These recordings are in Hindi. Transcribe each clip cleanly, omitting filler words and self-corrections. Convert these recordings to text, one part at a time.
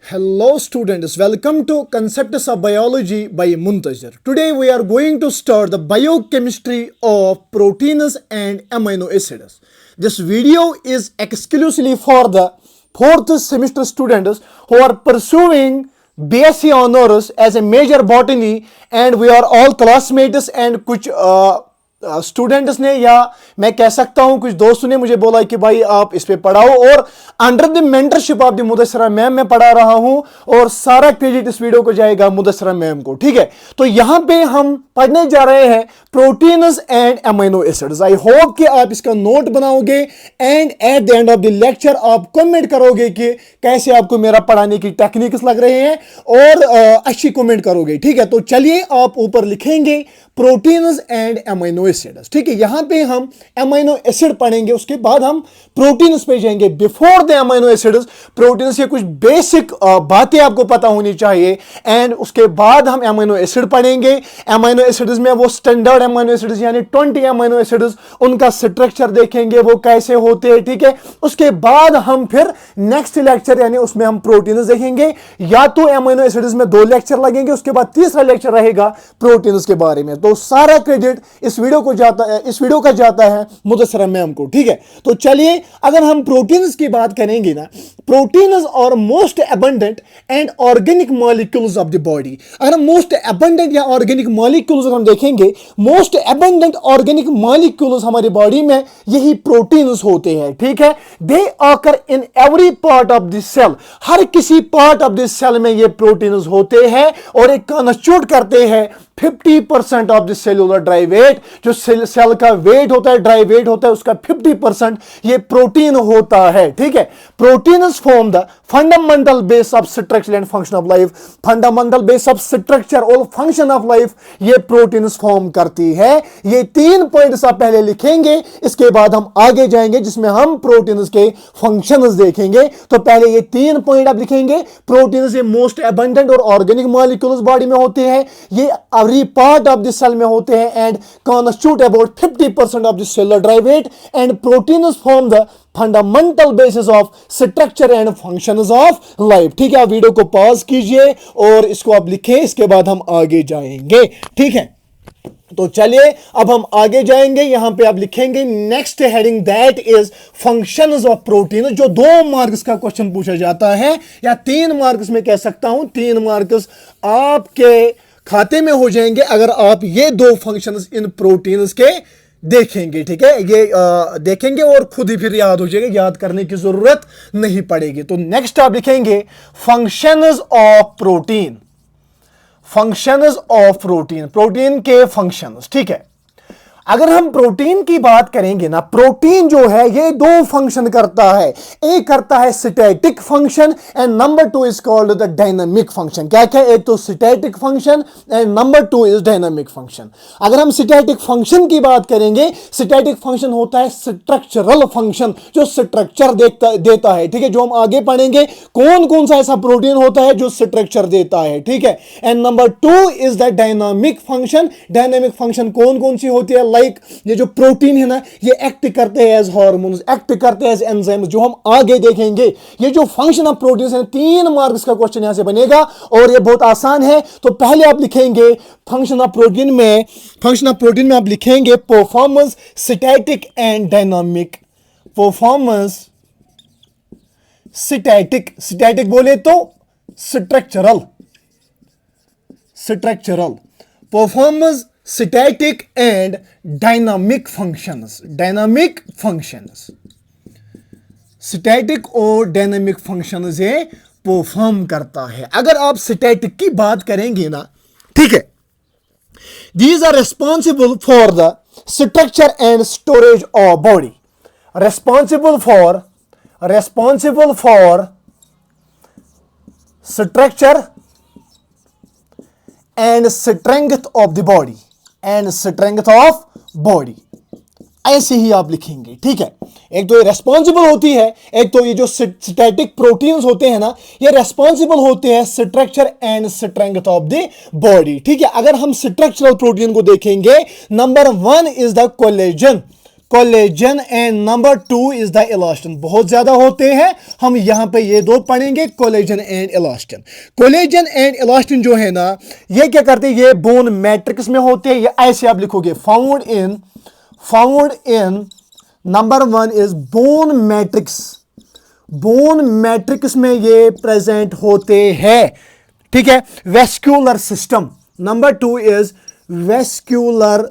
Hello students, welcome to Concepts of Biology by Muntazir. Today we are going to start the biochemistry of proteins and amino acids. This video is exclusively for the 4th semester students who are pursuing BSc honors as a major botany, and we are all classmates and कुछ स्टूडेंट्स ने या मैं कह सकता हूं कुछ दोस्तों ने मुझे बोला कि भाई आप इस पे पढ़ाओ, और under the mentorship of the Mudassara ma'am मैं पढ़ा रहा हूं और सारा क्रेडिट इस वीडियो को जाएगा मुदस्सरा मैम को। ठीक है, तो यहां पे हम पढ़ने जा रहे हैं proteins and amino acids. I hope कि आप इसका नोट बनाओगे and eight the end of the lecture आप कमेंट करोगे कि कैसे आपको मेरा पढ़ाने की टेक्निक्स लग रहे हैं और अच्छी कमेंट करोगे। ठीक है, तो चलिए आप ऊपर लिखेंगे प्रोटीन्स एंड अमीनो एसिड्स। ठीक है, यहां पे हम अमीनो एसिड पढ़ेंगे, उसके बाद हम प्रोटीन्स पे जाएंगे। Before the amino acids proteins के कुछ बेसिक बातें आपको पता होनी चाहिए, एंड उसके बाद हम अमीनो एसिड पढ़ेंगे। अमीनो एसिड्स में वो स्टैंडर्ड अमीनो एसिड्स यानी 20 अमीनो एसिड्स, उनका स्ट्रक्चर देखेंगे वो कैसे होते हैं। ठीक है, उसके बाद हम फिर नेक्स्ट लेक्चर यानी उसमें हम प्रोटीन्स देखेंगे। या तो अमीनो एसिड्स में 2 लेक्चर लगेंगे, उसके बाद तीसरा लेक्चर रहेगा प्रोटीन्स के बारे में। तो सारा क्रेडिट इस वीडियो का जाता है मुदस्सरा मैम को। ठीक है, तो चलिए अगर हम प्रोटीन्स की बात करेंगे ना, प्रोटीन्स और most abundant and organic molecules of the body. अगर हम मोस्ट अबंडेंट या ऑर्गेनिक मॉलिक्यूल्स हम देखेंगे, मोस्ट अबंडेंट ऑर्गेनिक मॉलिक्यूल्स हमारी बॉडी में यही प्रोटीन्स होते हैं। ठीक है, they occur in every part of the cell. हर किसी पार्ट ऑफ द सेल में ये प्रोटीन्स होते हैं और एक कॉन्स्टिट्यूट करते हैं 50% of the cellular dry weight. जो सेल का वेट होता है, ड्राई वेट होता है, उसका 50% ये प्रोटीन होता है। ठीक है, proteins form the fundamental base of structure and function of life. Fundamental base of structure और फंक्शन ऑफ लाइफ ये प्रोटीन्स फॉर्म करती है। ये 3 पॉइंट्स आप पहले लिखेंगे, इसके बाद हम आगे जाएंगे जिसमें हम प्रोटीन्स के फंक्शंस देखेंगे। तो पहले ये 3 पॉइंट आप लिखेंगे। प्रोटीन्स ये मोस्ट अबंडेंट और ऑर्गेनिक मॉलिक्यूल्स बॉडी में होते हैं, ये every part of the cell में होते हैं and constitute about 50% of the cellular dry weight, and proteins form the fundamental basis of structure and functions of life। ठीक है, आप वीडियो को पॉज कीजिए और इसको आप लिखें, इसके बाद हम आगे जाएंगे। ठीक है, तो चलिए अब हम आगे जाएंगे। यहां पे आप लिखेंगे next heading that is functions of protein. जो 2 मार्क्स का क्वेश्चन पूछा जाता है, या 3 मार्क्स में कह सकता हूं, 3 मार्क्स आपके खाते में हो जाएंगे अगर आप ये 2 फंक्शंस इन प्रोटीन्स के देखेंगे। ठीक है, ये देखेंगे और खुद ही फिर याद हो जाएगा, याद करने की जरूरत नहीं पड़ेगी। तो नेक्स्ट आप लिखेंगे functions of protein. Functions of protein, protein के फंक्शंस। ठीक है, अगर हम प्रोटीन की बात करेंगे ना, प्रोटीन जो है ये 2 फंक्शन करता है। एक करता है static function and number 2 is called the dynamic function. क्या क्या? एक तो static function and number 2 is dynamic function. अगर हम स्टैटिक फंक्शन की बात करेंगे, स्टैटिक फंक्शन होता है स्ट्रक्चरल फंक्शन, जो स्ट्रक्चर देता है। ठीक है, जो हम आगे पढ़ेंगे कौन कौन सा ऐसा प्रोटीन होता है जो स्ट्रक्चर देता है। ठीक है, and number 2 is the dynamic function. Dynamic function कौन कौन सी होती है? ये जो प्रोटीन है ना, ये एक्ट करते हैं एज हार्मोन्स, एक्ट करते हैं एज एंजाइम्स, जो हम आगे देखेंगे। ये जो फंक्शन ऑफ प्रोटीन है, 3 मार्क्स का क्वेश्चन यहां से बनेगा और ये बहुत आसान है। तो पहले आप लिखेंगे फंक्शन ऑफ प्रोटीन में आप लिखेंगे performance static and dynamic. Performance static बोले तो structural performance static and dynamic functions. Static और डायनामिक फंक्शंस ये परफॉर्म करता है। अगर आप स्टैटिक की बात करेंगे ना, ठीक है, these are responsible for the structure and storage of body. Responsible for structure and strength of the body, ऐसे ही आप लिखेंगे। ठीक है, एक तो ये रेस्पॉन्सिबल होती है, एक तो ये जो स्टैटिक प्रोटीन्स होते हैं ना, ये रेस्पॉन्सिबल होते हैं structure and strength of the body. ठीक है, अगर हम स्ट्रक्चरल प्रोटीन को देखेंगे, number 1 is the collagen. Collagen and number 2 is the elastin. बहुत ज्यादा होते हैं, हम यहां पे ये दो पढ़ेंगे, collagen and elastin. Collagen and elastin जो है ना, ये क्या करते हैं, ये बोन मैट्रिक्स में होते हैं। ये ऐसे आप लिखोगे, found in number 1 is bone matrix. Bone matrix में ये प्रेजेंट होते हैं, ठीक है। Vascular system, number 2 is vascular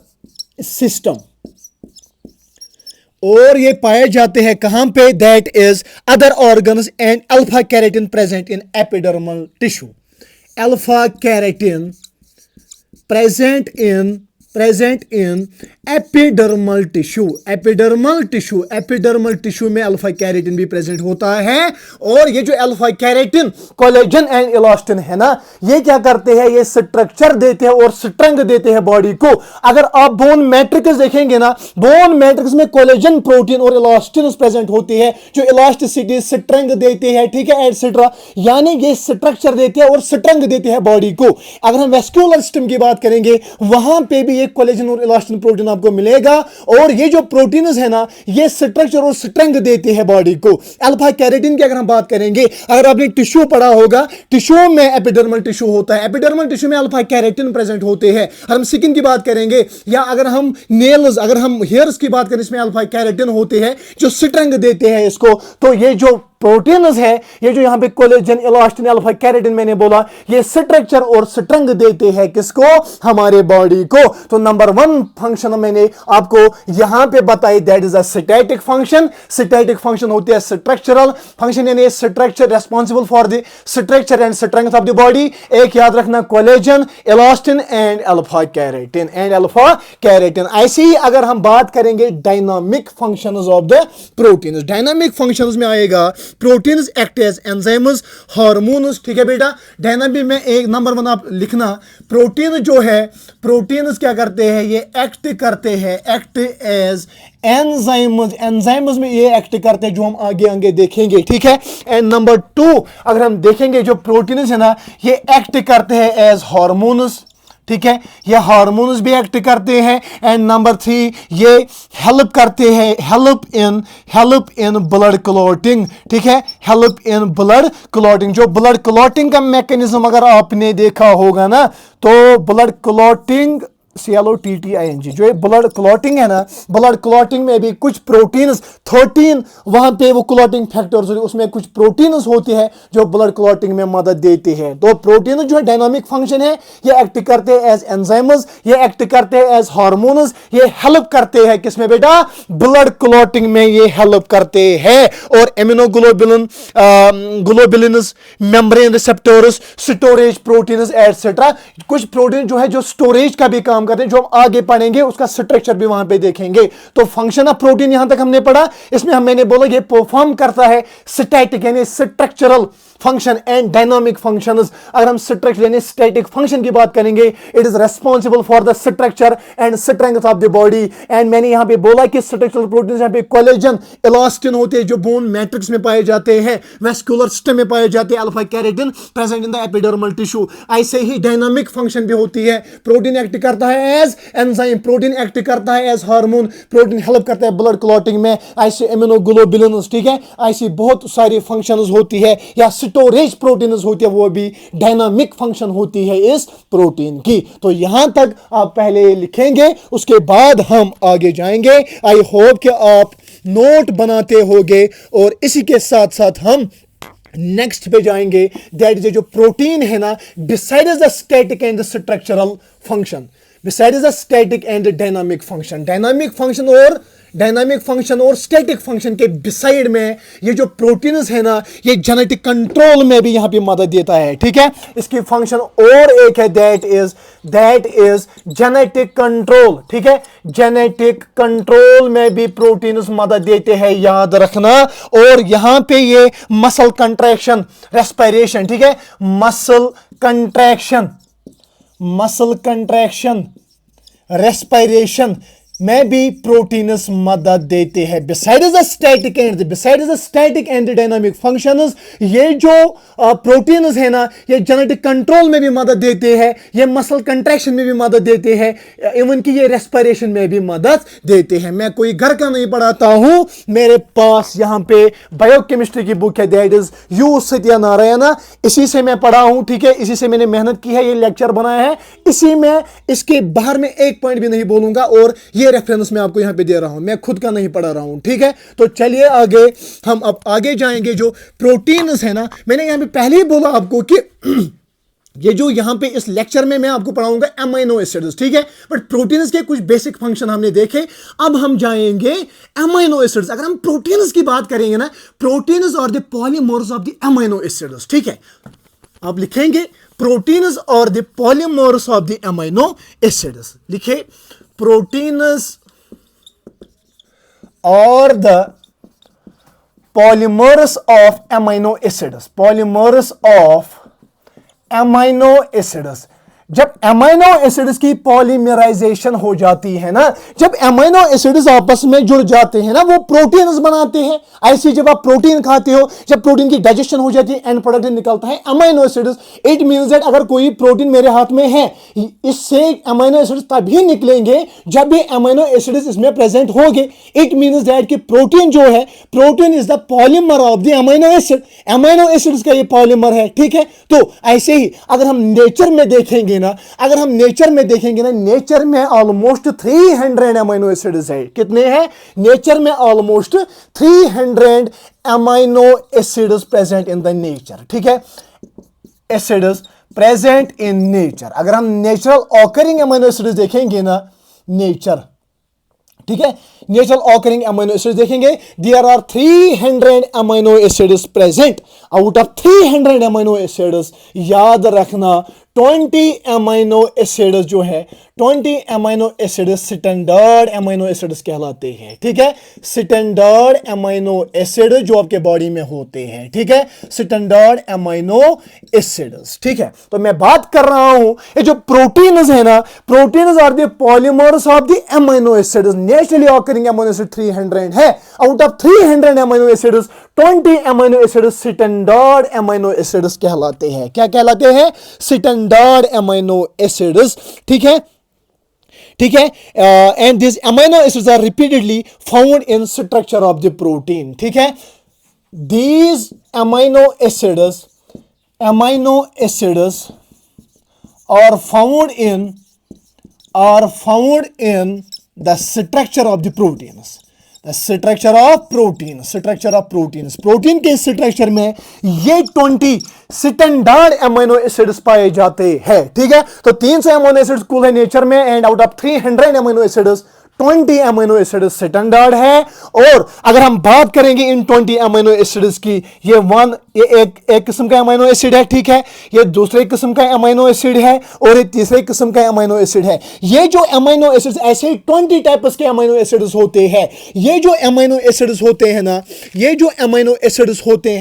system, और ये पाए जाते हैं कहां पे, that is other organs and alpha keratin present in epidermal tissue. Alpha keratin present in epidermal tissue. Epidermal tissue में अल्फा कैरेटिन भी प्रेजेंट होता है। और ये जो alpha keratin, collagen and elastin है ना, ये क्या करते हैं, ये स्ट्रक्चर देते हैं और स्ट्रेंथ देते हैं बॉडी को। अगर आप बोन मैट्रिक्स देखेंगे ना, बोन मैट्रिक्स में कोलेजन प्रोटीन और इलास्टिन प्रेजेंट होते हैं जो इलास्टिसिटी, स्ट्रेंथ देते हैं, ठीक है, एटसेट्रा। यानी ये स्ट्रक्चर देते हैं और स्ट्रेंथ देते हैं बॉडी को। अगर हम वेस्क्यूलर सिस्टम की बात करेंगे, वहां पे भी कोलेजन और इलास्टिन प्रोटीन आपको मिलेगा। और ये जो प्रोटीन है ना, ये स्ट्रक्चर और स्ट्रेंथ देते हैं बॉडी को। अल्फा कैरेटिन की अगर हम बात करेंगे, अगर आपने टिश्यू पढ़ा होगा, टिश्यू में एपिडर्मल टिश्यू होता है, एपिडर्मल टिश्यू में अल्फा कैरेटिन प्रेजेंट होते हैं। हम स्किन की बात करेंगे या अगर हम नेल्स, अगर हम हेयर्स की बात करें, इसमें अल्फा कैरेटिन होते हैं जो स्ट्रेंथ देते हैं इसको। तो ये जो प्रोटीन्स है, ये जो यहां पे कोलेजन, इलास्टिन, अल्फा कैरेटिन मैंने बोला, ये स्ट्रक्चर और स्ट्रेंथ देते हैं किसको, हमारे बॉडी को। तो नंबर 1 फंक्शन मैंने आपको यहां पे बताई, that is a static function. Static function होती है स्ट्रक्चरल फंक्शन, यानी structure responsible for the structure and strength of the body. एक याद रखना, collagen, elastin and alpha keratin. ऐसे ही अगर हम बात करेंगे dynamic functions of the proteins, dynamic functions में आएगा proteins act as enzymes, hormones, ठीक है बेटा। डायनामिक में एक नंबर 1 आप लिखना, प्रोटीन जो है, प्रोटीन्स क्या करते हैं, ये एक्ट एज एंजाइम्स में ये एक्ट करते हैं, जो हम आगे देखेंगे, ठीक है। एंड नंबर 2 अगर हम देखेंगे, जो प्रोटीन्स है ना, ये एक्ट करते हैं एज हार्मोन्स, ठीक है, ये हार्मोन्स भी एक्ट करते हैं। एंड नंबर 3 ये हेल्प करते हैं, हेल्प इन ब्लड क्लॉटिंग, ठीक है, हेल्प इन ब्लड क्लॉटिंग। जो ब्लड क्लॉटिंग का मैकेनिज्म अगर आपने देखा होगा ना, तो ब्लड क्लॉटिंग, CLOTTING, जो ब्लड क्लॉटिंग है ना, ब्लड क्लॉटिंग में भी कुछ प्रोटीन्स, 13 वहां पे वो क्लॉटिंग फैक्टर्स, उसमें कुछ प्रोटीन्स होते हैं जो ब्लड क्लॉटिंग में मदद देते हैं। तो प्रोटीन जो है डायनामिक फंक्शन है, ये एक्ट करते हैं एज एंजाइम्स, ये एक्ट करते हैं एज हार्मोन्स, ये हेल्प करते हैं किसमें बेटा, ब्लड क्लॉटिंग में ये हेल्प करते हैं। और globulins, membrane receptors, storage proteins etcetera, कुछ प्रोटीन जो है जो स्टोरेज का भी काम करते हैं, जो हम आगे पढ़ेंगे, उसका स्ट्रक्चर भी वहां पे देखेंगे। तो फंक्शन ऑफ प्रोटीन यहां तक हमने पढ़ा। इसमें मैंने बोला ये परफॉर्म करता है स्टैटिक यानी structural function and dynamic functions. अगर हम स्ट्रक्चर यानी स्टैटिक फंक्शन की बात करेंगे, it is responsible for the structure and strength of the body. And मैंने यहां पे बोला कि स्ट्रक्चरल प्रोटीन्स यहां पे कोलेजन, इलास्टिन होते हैं जो बोन मैट्रिक्स में पाए जाते हैं, वेस्कुलर सिस्टम में पाए जाते हैं, alpha keratin present in the epidermal tissue. ऐसे ही डायनामिक फंक्शन भी होती है, प्रोटीन एक्ट करता है एज एंजाइम, प्रोटीन एक्ट करता है एज हार्मोन, प्रोटीन हेल्प करता है ब्लड क्लॉटिंग में, ऐसे इम्यूनोग्लोबुलिन्स, ठीक है, ऐसी बहुत सारी फंक्शंस होती है। या स्टोरेज प्रोटीन्स होती है, वो भी डायनामिक फंक्शन होती है इस प्रोटीन की। तो यहां तक आप पहले लिखेंगे, उसके बाद हम आगे जाएंगे। आई होप कि आप नोट बनाते होंगे। और इसी के साथ साथ हम नेक्स्ट पे जाएंगे, दैट इज जो प्रोटीन है ना, besides the static and the structural function, besides the static and dynamic function, dynamic function और स्टैटिक फंक्शन के बिसाइड में ये जो प्रोटीन्स है ना, ये जेनेटिक कंट्रोल में भी यहां पे मदद देता है, ठीक है। इसकी फंक्शन और एक है, दैट इज जेनेटिक कंट्रोल, ठीक है। जेनेटिक कंट्रोल में भी प्रोटीन्स मदद देते हैं, याद रखना। और यहां पे ये मसल कंट्रैक्शन, रेस्पिरेशन, ठीक है, मसल कंट्रैक्शन, रेस्पिरेशन, में भी प्रोटीन्स मदद देते हैं। Besides the static and dynamic functions, ये जो प्रोटीन्स है ना, ये जेनेटिक कंट्रोल में भी मदद देते हैं, ये मसल कंट्रैक्शन में भी मदद देते हैं, इवन कि ये रेस्पिरेशन में भी मदद देते हैं। मैं कोई घर का नहीं पढ़ाता हूं, मेरे पास यहाँ पे बायोकेमिस्ट्री की बुक है, दैट इज यू सत्यानारायण, इसी से मैं पढ़ा हूं, ठीक है, इसी से मैंने मेहनत की है, ये लेक्चर बनाया है, इसी में, इसके बाहर में एक पॉइंट भी नहीं बोलूंगा, और ये रेफरेंस मैं आपको यहां पे दे रहा हूं, मैं खुद का नहीं पढ़ा रहा हूं, ठीक है। तो चलिए आगे, हम अब आगे जाएंगे। जो प्रोटीन्स है ना, मैंने यहां पे पहले ही बोला आपको कि ये जो यहां पे इस लेक्चर में मैं आपको पढ़ाऊंगा अमीनो एसिड्स, ठीक है, बट प्रोटीन्स के कुछ बेसिक फंक्शन हमने देखे। अब हम जाएंगे अमीनो एसिड्स। अगर हम प्रोटीन्स की बात करेंगे ना, प्रोटीन्स और the polymers of the amino acids, ठीक है, आप लिखेंगे प्रोटीन्स और the polymers of the amino acids, लिखे प्रोटीन्स और the polymers of amino acids, polymers of amino acids। जब अमीनो एसिड्स की पॉलीमराइजेशन हो जाती है ना, जब अमीनो एसिड्स आपस में जुड़ जाते हैं ना, वो प्रोटीन्स बनाते हैं। ऐसे जब आप प्रोटीन खाते हो, जब प्रोटीन की डाइजेशन हो जाती है, एंड प्रोडक्ट निकलता है amino acids. It means that अगर कोई प्रोटीन मेरे हाथ में है, इससे अमीनो एसिड्स तभी निकलेंगे जब ये अमीनो एसिड्स इसमें प्रेजेंट होंगे। इट मींस दैट कि प्रोटीन जो है, protein is the polymer of the amino acid, amino acids का ये पॉलीमर है, ठीक है। तो ऐसे ही अगर हम नेचर में देखेंगे ना, अगर हम नेचर में देखेंगे ना, नेचर में ऑलमोस्ट 300 अमीनो एसिड्स है। कितने हैं? नेचर में almost 300 amino acids present in the nature, ठीक है, एसिड्स प्रेजेंट इन नेचर। अगर हम नेचुरल ऑकरिंग अमीनो एसिड्स देखेंगे ना, नेचर, ठीक है, नेचुरल ऑकरिंग अमीनो एसिड्स देखेंगे, there are 300 amino acids present. Out of 300 amino acids, याद रखना 20 अमीनो एसिड्स जो है, 20 amino acids standard amino acids कहलाते हैं, ठीक है, स्टैंडर्ड अमीनो एसिड जो आपके बॉडी में होते हैं, ठीक है, स्टैंडर्ड अमीनो एसिड्स, ठीक है। तो मैं बात कर रहा हूं, ये जो प्रोटीन्स है ना, proteins are the polymers of the amino acids. Naturally occurring amino acid 300 है। Out of 300 amino acids, 20 amino acids standard amino acids कहलाते हैं। क्या कहलाते हैं? स्टैंडर्ड अमीनो एसिड्स, ठीक है, ठीक है। And this amino acids are repeatedly found in structure of the protein, ठीक है। These amino acids are found in the structure of the proteins, the structure of proteins। Protein के स्ट्रक्चर में ये 20 स्टैंडर्ड अमीनो एसिड्स पाए जाते हैं, ठीक है। तो 300 अमीनो एसिड्स कुल है नेचर में, and out of 300 amino acids 20 amino acids standard है। और अगर हम बात करेंगे इन 20 अमीनो एसिड्स की, ये एक किस्म का अमीनो एसिड है, ठीक है, ये दूसरे किस्म का अमीनो एसिड है, और ये तीसरे किस्म का अमीनो एसिड है। ये जो अमीनो एसिड्स, ऐसे 20 टाइप्स के अमीनो एसिड्स होते हैं। ये जो अमीनो एसिड्स होते हैं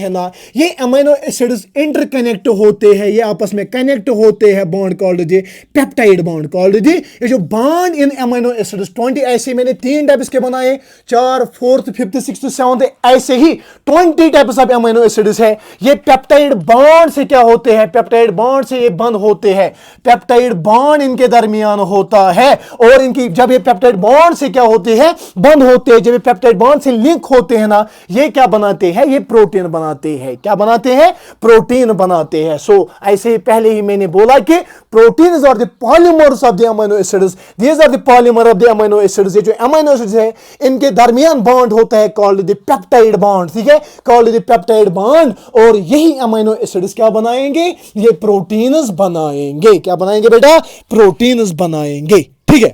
ना, ये अमीनो एसिड्स इंटरकनेक्ट होते हैं, ये आपस में कनेक्ट होते हैं, bond called the peptide bond called the. ये जो बॉन्ड इन अमीनो एसिड्स 20, ऐसे मैंने 3 टाइप्स के बनाए, 4, 4th, 5th, 6th, 7th, ऐसे ही 20 टाइप्स ऑफ अमीनो एसिड्स है। ये पेप्टाइड बॉन्ड से क्या होते हैं? पेप्टाइड बॉन्ड से ये बंद होते हैं, पेप्टाइड बॉन्ड इनके दरमियान होता है, और इनकी जब ये पेप्टाइड बॉन्ड से क्या होते हैं? बंद होते हैं। जब ये पेप्टाइड बॉन्ड से लिंक होते हैं ना, ये क्या बनाते हैं? ये प्रोटीन बनाते हैं। क्या बनाते हैं? प्रोटीन बनाते हैं। सो ऐसे ही पहले ही मैंने बोला कि proteins are the polymers of the amino acids, these are the polymer of the amino acids. ये जो अमीनो एसिड्स है, इनके दरमियान बॉन्ड होता है, कॉल्ड द पेप्टाइड बॉन्ड, ठीक है, कॉल्ड द पेप्टाइड बॉन्ड। और यही अमीनो एसिड्स क्या बनाएंगे? ये प्रोटीन्स बनाएंगे। क्या बनाएंगे बेटा? प्रोटीन्स बनाएंगे, ठीक है।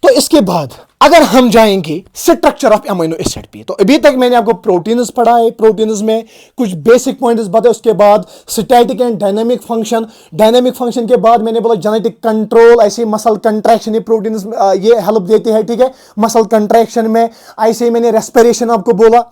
तो इसके बाद अगर हम जाएंगे स्ट्रक्चर ऑफ अमीनो एसिड पे, तो अभी तक मैंने आपको प्रोटीन्स पढ़ाए, प्रोटीन्स में कुछ बेसिक पॉइंट्स बताए, उसके बाद static and dynamic function, dynamic function के बाद मैंने बोला जेनेटिक कंट्रोल, ऐसे मसल कंट्रैक्शन, ये प्रोटीन्स ये हेल्प देते हैं, ठीक है, मसल कंट्रैक्शन में। ऐसे ही मैंने रेस्पिरेशन आपको बोला,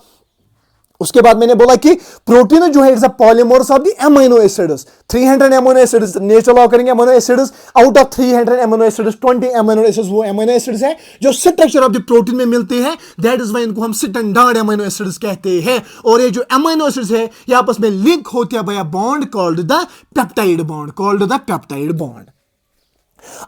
उसके बाद मैंने बोला कि प्रोटीन जो है it's a polymers of the amino acids 300 amino acids natural occurring amino acids out of 300 amino acids 20 amino acids वो अमीनो एसिड्स है जो स्ट्रक्चर ऑफ द प्रोटीन में मिलते हैं, दैट इज व्हाई इनको हम स्टैंडर्ड अमीनो एसिड्स कहते हैं। और ये जो अमीनो एसिड्स है ये आपस में लिंक होते हैं by a bond called the peptide bond.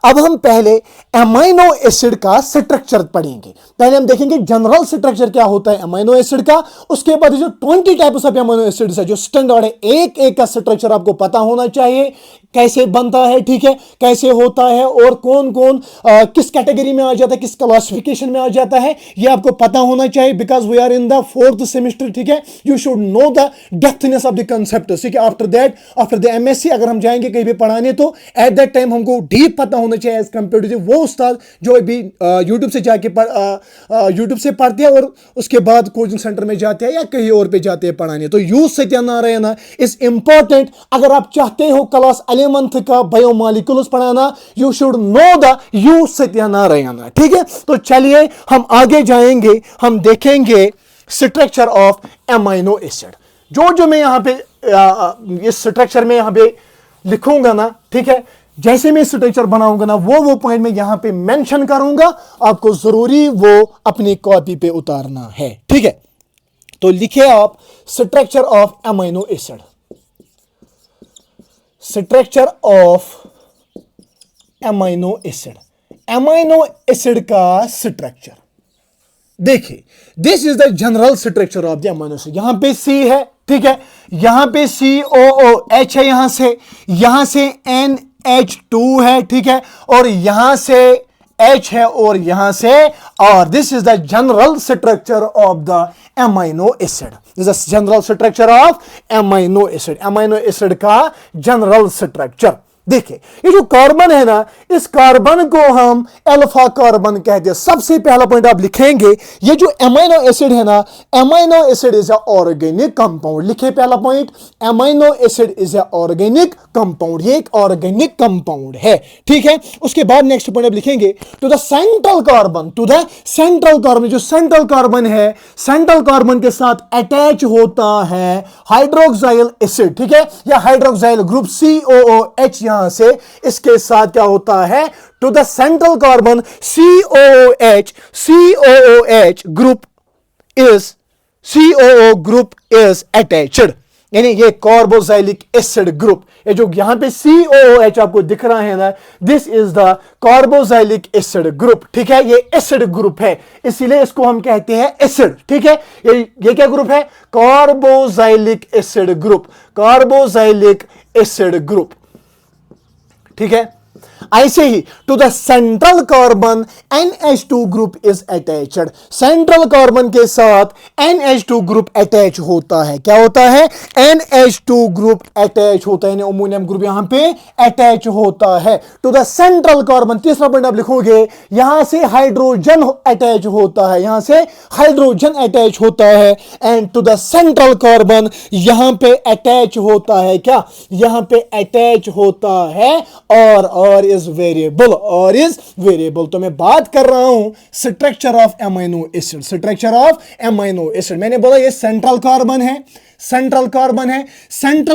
अब हम पहले अमीनो एसिड का स्ट्रक्चर पढ़ेंगे। पहले हम देखेंगे जनरल स्ट्रक्चर क्या होता है अमीनो एसिड का, उसके बाद जो 20 टाइप्स ऑफ अमीनो एसिड्स है जो स्टैंडर्ड है, एक एक का स्ट्रक्चर आपको पता होना चाहिए, कैसे बनता है, ठीक है, कैसे होता है और कौन कौन किस कैटेगरी में आ जाता है, किस क्लासिफिकेशन में आ जाता है, ये आपको पता होना चाहिए because we are in the 4th semester, ठीक है। You should know the depthness of the concept, ठीक है। आफ्टर द एमएससी अगर हम जाएंगे कहीं भी पढ़ाने तो एट दैट टाइम हमको डीप पता होना चाहिए एज कंपेयर टू वो उस्ताद जो अभी यूट्यूब से जाके यूट्यूब से पढ़ते हैं और उसके बाद कोचिंग सेंटर में जाते हैं या कहीं और पे जाते हैं पढ़ाने। तो यू सत्यानारायण इज इंपॉर्टेंट। अगर आप चाहते हो क्लास 11th का बायोमॉलिक्यूल्स पढ़ाना, you should know the you Satyanarayana, ठीक है। तो चलिए हम आगे जाएंगे, हम देखेंगे स्ट्रक्चर ऑफ अमीनो एसिड। जो मैं यहां पे इस स्ट्रक्चर में यहां पे लिखूंगा ना, ठीक है, जैसे मैं स्ट्रक्चर बनाऊंगा ना वो पॉइंट में यहां पे मेंशन करूंगा, आपको जरूरी वो अपनी कॉपी पे उतारना है, ठीक है। तो लिखिए आप structure of amino acid, structure of amino acid का स्ट्रक्चर देखिए, this is the general structure of the amino acid. यहां पे सी है, ठीक है, यहां पे COOH है, यहां से NH2 है, ठीक है, और यहां से H है और यहां से R। This is the general structure of the amino acid. This is the general structure of amino acid का जनरल स्ट्रक्चर। देखिए ये जो कार्बन है ना, इस कार्बन को हम अल्फा कार्बन कहते हैं। सबसे पहला पॉइंट आप लिखेंगे, ये जो अमीनो एसिड है ना, amino acid is a organic compound. लिखे पहला point, amino acid is a organic compound, ये एक ऑर्गेनिक कंपाउंड है, ठीक है। उसके बाद नेक्स्ट पॉइंट आप लिखेंगे टू द सेंट्रल कार्बन, जो सेंट्रल कार्बन है, सेंट्रल कार्बन के साथ अटैच होता है हाइड्रोक्साइल एसिड, ठीक है, या हाइड्रोक्साइल ग्रुप COOH। यहां से इसके साथ क्या होता है, to the central carbon COOH group is attached, यानी ये कार्बोक्सिलिक एसिड ग्रुप। ये जो यहां पे COOH आपको दिख रहा है ना, this is the carboxylic acid group, ठीक है, ये एसिड ग्रुप है, इसीलिए इसको हम कहते हैं एसिड, ठीक है। ये क्या ग्रुप है, कार्बोक्सिलिक एसिड ग्रुप, ठीक है। ऐसे ही to the central carbon NH2 group is attached, central carbon के साथ NH2 ग्रुप अटैच होता है। क्या होता है, NH2 ग्रुप अटैच होता है, अमोनियम ग्रुप यहां पे अटैच होता है टू द सेंट्रल कार्बन। तीसरा पॉइंट आप लिखोगे, यहां से हाइड्रोजन अटैच होता है, यहां से हाइड्रोजन अटैच होता है, and to the central carbon यहां पे अटैच होता है, क्या यहां पे अटैच होता है और इज वेरिएबल। तो मैं बात कर रहा हूं स्ट्रक्चर ऑफ अमीनो एसिड। मैंने बोला ये सेंट्रल कार्बन है, सेंट्रल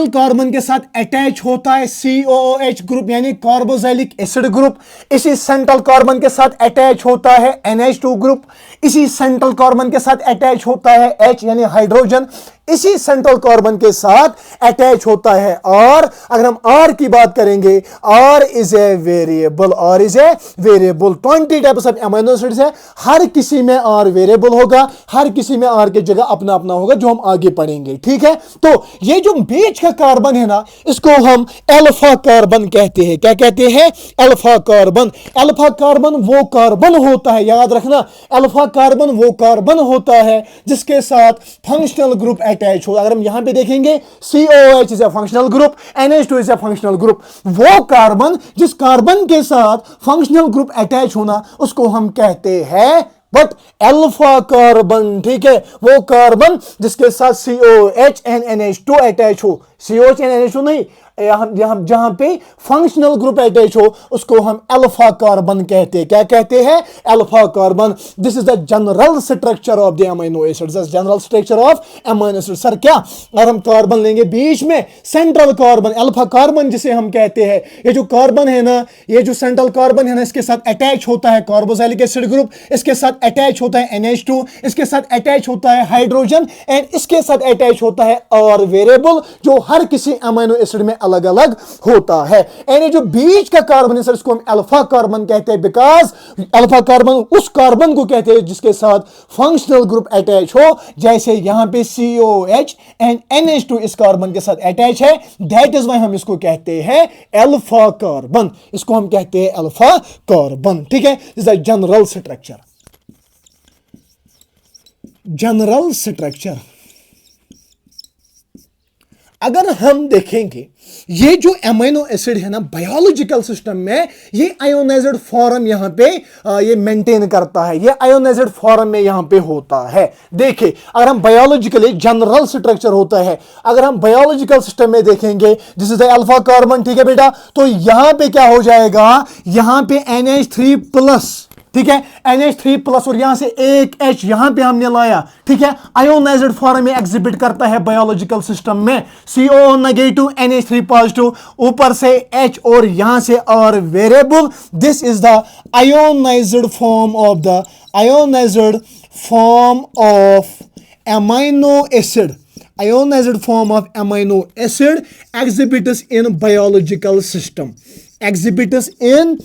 कार्बन के साथ अटैच होता है COOH ग्रुप यानी कार्बोक्सिलिक एसिड ग्रुप। इसी सेंट्रल कार्बन के साथ अटैच होता है NH2 ग्रुप। इसी सेंट्रल कार्बन के साथ अटैच होता है H यानी हाइड्रोजन। इसी सेंट्रल कार्बन के साथ अटैच होता है R। अगर हम R की बात करेंगे, R is a variable. 20 types of amino acids है, हर किसी में R वेरिएबल होगा, हर किसी में R की जगह अपना अपना होगा, जो हम आगे पढ़ेंगे, ठीक है। तो ये जो बीच का कार्बन है ना, इसको हम अल्फा कार्बन कहते हैं। क्या कहते हैं, अल्फा कार्बन। अल्फा कार्बन वो कार्बन होता है, याद रखना, अल्फा कार्बन वो कार्बन होता है जिसके साथ फंक्शनल ग्रुप अटैच हो। अगर हम यहां पे देखेंगे, COOH is a functional group, NH2 is a functional group. वो कार्बन जिस कार्बन के साथ फंक्शनल ग्रुप अटैच होना, उसको हम कहते हैं बट अल्फा कार्बन, ठीक है। वो कार्बन जिसके साथ COOH and NH2 अटैच हो, COH NH2 नहीं, हम जहां पे फंक्शनल ग्रुप अटैच हो उसको हम अल्फा कार्बन कहते हैं। क्या कहते हैं? Alpha carbon. This is the general structure of the amino acids, general structure of amino acid. Sir क्या, अगर हम कार्बन लेंगे बीच में सेंट्रल कार्बन, अल्फा कार्बन जिसे हम कहते हैं, ये जो कार्बन है ना, ये जो सेंट्रल कार्बन है ना, इसके साथ अटैच होता है कार्बोक्सिलिक एसिड ग्रुप, इसके साथ अटैच होता है NH2, इसके साथ अटैच होता है हाइड्रोजन, एंड इसके साथ अटैच होता है R वेरिएबल, जो हर किसी अमीनो एसिड में अलग अलग होता है। एंड जो बीच का कार्बन है सर, इसको हम अल्फा कार्बन कहते हैं, बिकॉज अल्फा कार्बन उस कार्बन को कहते हैं जिसके साथ फंक्शनल ग्रुप अटैच हो। जैसे यहां पे COH एंड NH2 इस कार्बन के साथ अटैच है, दैट इज व्हाई हम इसको कहते हैं अल्फा कार्बन। इसको हम कहते हैं अल्फा कार्बन, ठीक है। Is the general structure. General structure अगर हम देखेंगे, ये जो अमीनो एसिड है ना बायोलॉजिकल सिस्टम में, ये आयोनाइज्ड फॉर्म यहां पे ये मेंटेन करता है, ये आयोनाइज्ड फॉर्म में यहां पे होता है। देखिए, अगर हम बायोलॉजिकली जनरल स्ट्रक्चर होता है, अगर हम बायोलॉजिकल सिस्टम में देखेंगे, this is the alpha carbon, ठीक है बेटा, तो यहां पे क्या हो जाएगा, यहां पे NH3+, ठीक है, NH3+ और यहां से एक H यहां पे हमने लाया, ठीक है, आयोनाइज्ड फॉर्म में एग्जिबिट करता है बायोलॉजिकल सिस्टम में। CO नेगेटिव NH3+, ऊपर से H और यहां से R variable. This is the ionised form of amino acid. Ionized form of amino acid exhibits in biological system. Exhibits in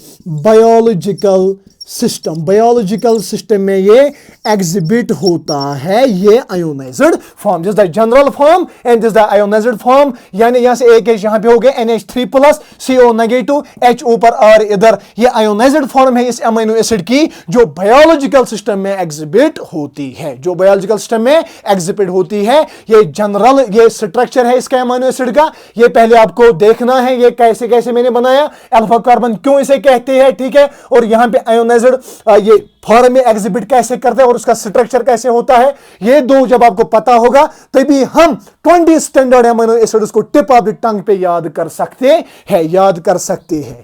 biological system, biological system में ये एग्जिबिट होता है, ये ionised form. This the general form and this the ionised form, यानी यहां से एक यहां पे हो गया NH3+, CO नेगेटिव, H ऊपर R इधर। ये आयोनाइज्ड फॉर्म है इस अमीनो एसिड की, जो बायोलॉजिकल सिस्टम में एग्जिबिट होती है, जो बायोलॉजिकल सिस्टम में एग्जिबिट होती है। ये जनरल ये स्ट्रक्चर है इसका अमीनो एसिड का। ये पहले आपको देखना है, ये कैसे कैसे मैंने बनाया, अल्फा कार्बन क्यों इसे कहते हैं, ठीक है, और यहां पे आयोनाइज्ड ये फॉर्म में एग्जिबिट कैसे करते हैं और उसका स्ट्रक्चर कैसे होता है। ये दो जब आपको पता होगा तभी हम 20 स्टैंडर्ड अमीनो एसिड्स को टिप ऑफ द टंग पे याद कर सकते हैं,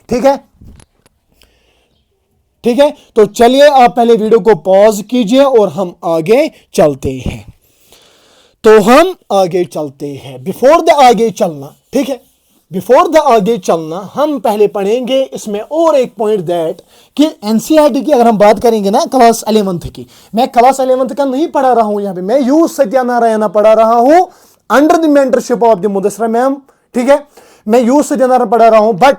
ठीक है, ठीक है। तो चलिए आप पहले वीडियो को पॉज कीजिए और हम आगे चलते हैं। बिफोर द आगे चलना, ठीक है, बिफोर द आगे चलना हम पहले पढ़ेंगे इसमें और एक पॉइंट दैट कि एनसीईआरटी की अगर हम बात करेंगे ना क्लास 11th की, मैं क्लास 11th का नहीं पढ़ा रहा हूं, यहां पे मैं यू सत्यानारायण पढ़ा रहा हूं under the mentorship of the Mudassara ma'am, ठीक है, मैं यू सत्यानारायण पढ़ा रहा हूं, बट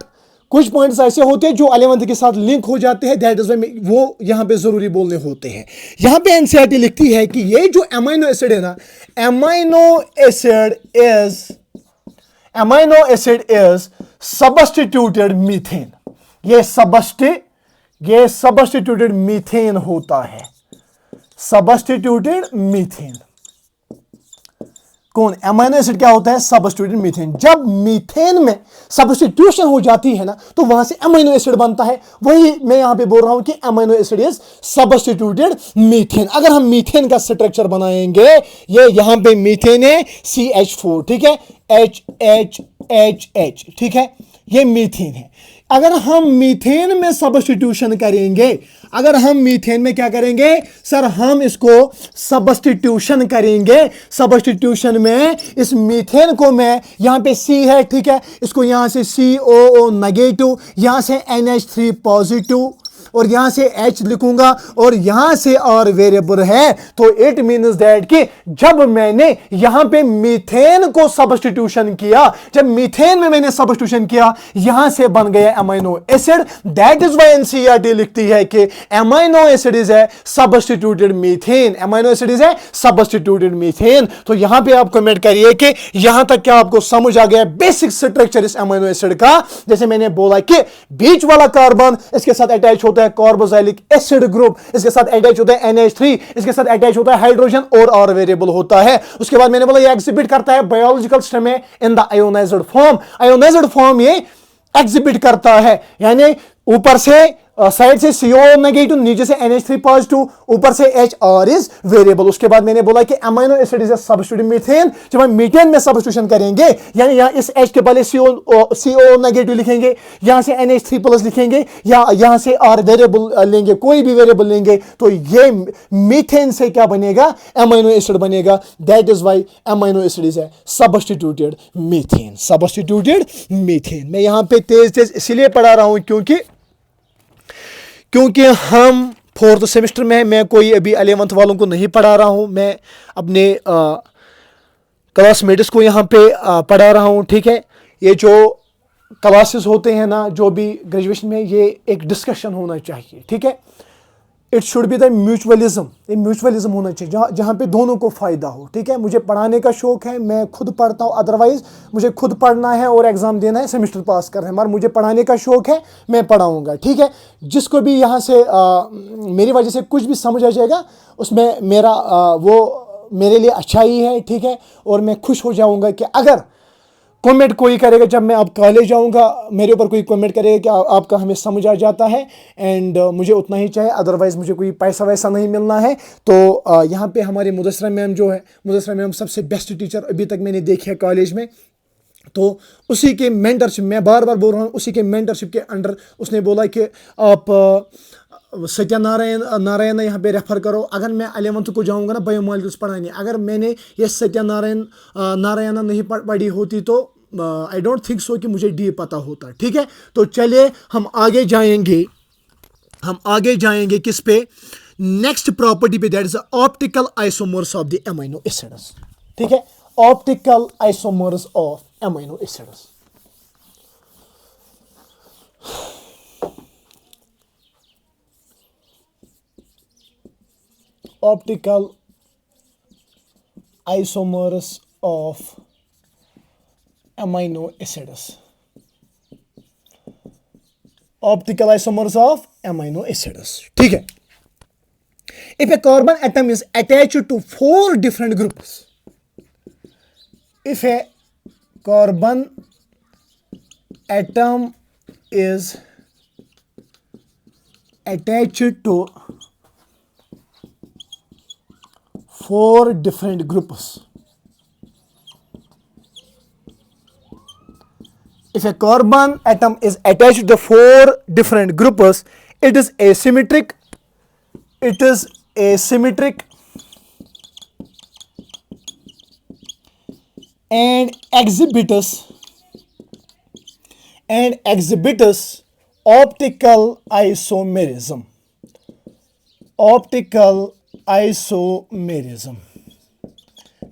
कुछ पॉइंट्स ऐसे होते हैं जो 11th के साथ लिंक हो जाते हैं, दैट इज वो यहां पे जरूरी बोलने होते हैं। यहां पे एनसीईआरटी लिखती है कि ये जो अमीनो एसिड है ना, amino acid is substituted methane. ये सबस्टिट्यूटेड मीथेन होता है, सबस्टिट्यूटेड मीथेन। कौन अमीनो एसिड क्या होता है? Substituted methane. जब मीथेन में सबस्टिट्यूशन हो जाती है ना, तो वहां से अमीनो एसिड बनता है। वही मैं यहां पे बोल रहा हूं कि amino acid is substituted methane. अगर हम मीथेन का स्ट्रक्चर बनाएंगे, ये यहां पे मीथेन है CH4, ठीक है, H, ठीक है, ये मीथेन है। अगर हम मीथेन में सब्स्टिट्यूशन करेंगे, अगर हम मीथेन में क्या करेंगे सर, हम इसको सब्स्टिट्यूशन करेंगे। सब्स्टिट्यूशन में इस मीथेन को मैं यहां पे C है, ठीक है, इसको यहां से COO नेगेटिव, यहां से NH3 पॉजिटिव और यहां से H लिखूंगा और यहां से R वेरिएबल है। तो इट मीन्स दैट कि जब मैंने यहां पे मीथेन को सब्स्टिट्यूशन किया, जब मीथेन में मैंने सब्स्टिट्यूशन किया, यहां से बन गया amino acid. That is why NCERT लिखती है कि amino acid is a substituted methane, amino acid is a substituted methane. तो यहां पे आप कमेंट करिए कि यहां तक क्या आपको समझ आ गया बेसिक स्ट्रक्चर इस अमीनो एसिड का। जैसे मैंने बोला कि बीच वाला कार्बन इसके साथ अटैच होता है कार्बोक्सिलिक एसिड ग्रुप, इसके साथ अटैच होता है NH3, इसके साथ अटैच होता है हाइड्रोजन और R वेरिएबल होता है। उसके बाद मैंने बोला ये एग्जिबिट करता है बायोलॉजिकल सिस्टम में in the ionised form. Ionised form ये एग्जिबिट करता है, यानी ऊपर से साइड से CO नेगेटिव, नीचे से NH3 पॉजिटिव, ऊपर से HR इज वेरिएबल। उसके बाद मैंने बोला कि amino acid is substitute methane. जब हम मीथेन में सब्स्टिट्यूशन करेंगे, यानी यहाँ इस H के पहले CO नेगेटिव लिखेंगे, यहाँ से NH3 प्लस लिखेंगे, या यहाँ से R वेरिएबल लेंगे, कोई भी वेरिएबल लेंगे, तो ये मीथेन से क्या बनेगा, अमीनो एसिड बनेगा। That is why amino acid is substituted methane, substituted methane. मैं यहाँ पे तेज तेज इसलिए पढ़ा रहा हूँ क्योंकि हम 4th सेमेस्टर में हैं। मैं कोई अभी 11th वालों को नहीं पढ़ा रहा हूँ, मैं अपने क्लासमेट्स को यहाँ पे पढ़ा रहा हूँ, ठीक है। ये जो क्लासेस होते हैं ना, जो भी ग्रेजुएशन में, ये एक डिस्कशन होना चाहिए, ठीक है। It should be the mutualism, ये म्यूचुअलिज्म होना चाहिए जहाँ पे दोनों को फ़ायदा हो, ठीक है। मुझे पढ़ाने का शौक है, मैं खुद पढ़ता हूँ, अदरवाइज मुझे खुद पढ़ना है और एग्ज़ाम देना है, सेमेस्टर पास करना है, मगर मुझे पढ़ाने का शौक है, मैं पढ़ाऊँगा, ठीक है। जिसको भी यहाँ से मेरी वजह से कुछ भी समझ आ जाएगा, उसमें मेरा वो मेरे लिए अच्छा ही है, ठीक है। और मैं खुश हो जाऊँगा कि अगर कमेंट कोई करेगा, जब मैं अब कॉलेज जाऊंगा, मेरे ऊपर कोई कमेंट करेगा कि आपका हमें समझ आ जाता है, एंड मुझे उतना ही चाहिए, अदरवाइज मुझे कोई पैसा वैसा नहीं मिलना है। तो यहाँ पे हमारे मुदस्सरा मैम जो है, मुदस्सरा मैम सबसे बेस्ट टीचर अभी तक मैंने देखे है कॉलेज में। तो उसी के मेंटरशिप, मैं बार बार बोल रहा हूँ, उसी के मेंटरशिप के अंडर उसने बोला कि आप सत्यानारायण यहाँ पे रेफर करो। अगर मैं 11th को जाऊँगा ना बायोमॉलिक्यूल्स पढ़ाने, अगर मैंने ये सत्यानारायण नहीं पढ़ी होती तो आई डोंट थिंक सो कि मुझे डी पता होता, ठीक है। तो चलिए हम आगे जाएंगे किस पे, नेक्स्ट प्रॉपर्टी पे, that is optical isomers of the amino acids, ठीक है। Optical isomers of amino acids. Optical isomers of amino acids, optical isomers of amino acids, ठीक है। If a carbon atom is attached to 4 different groups, if a carbon atom is attached to 4 different groups, if a carbon atom is attached to the 4 different groups, it is asymmetric, and exhibits optical isomerism.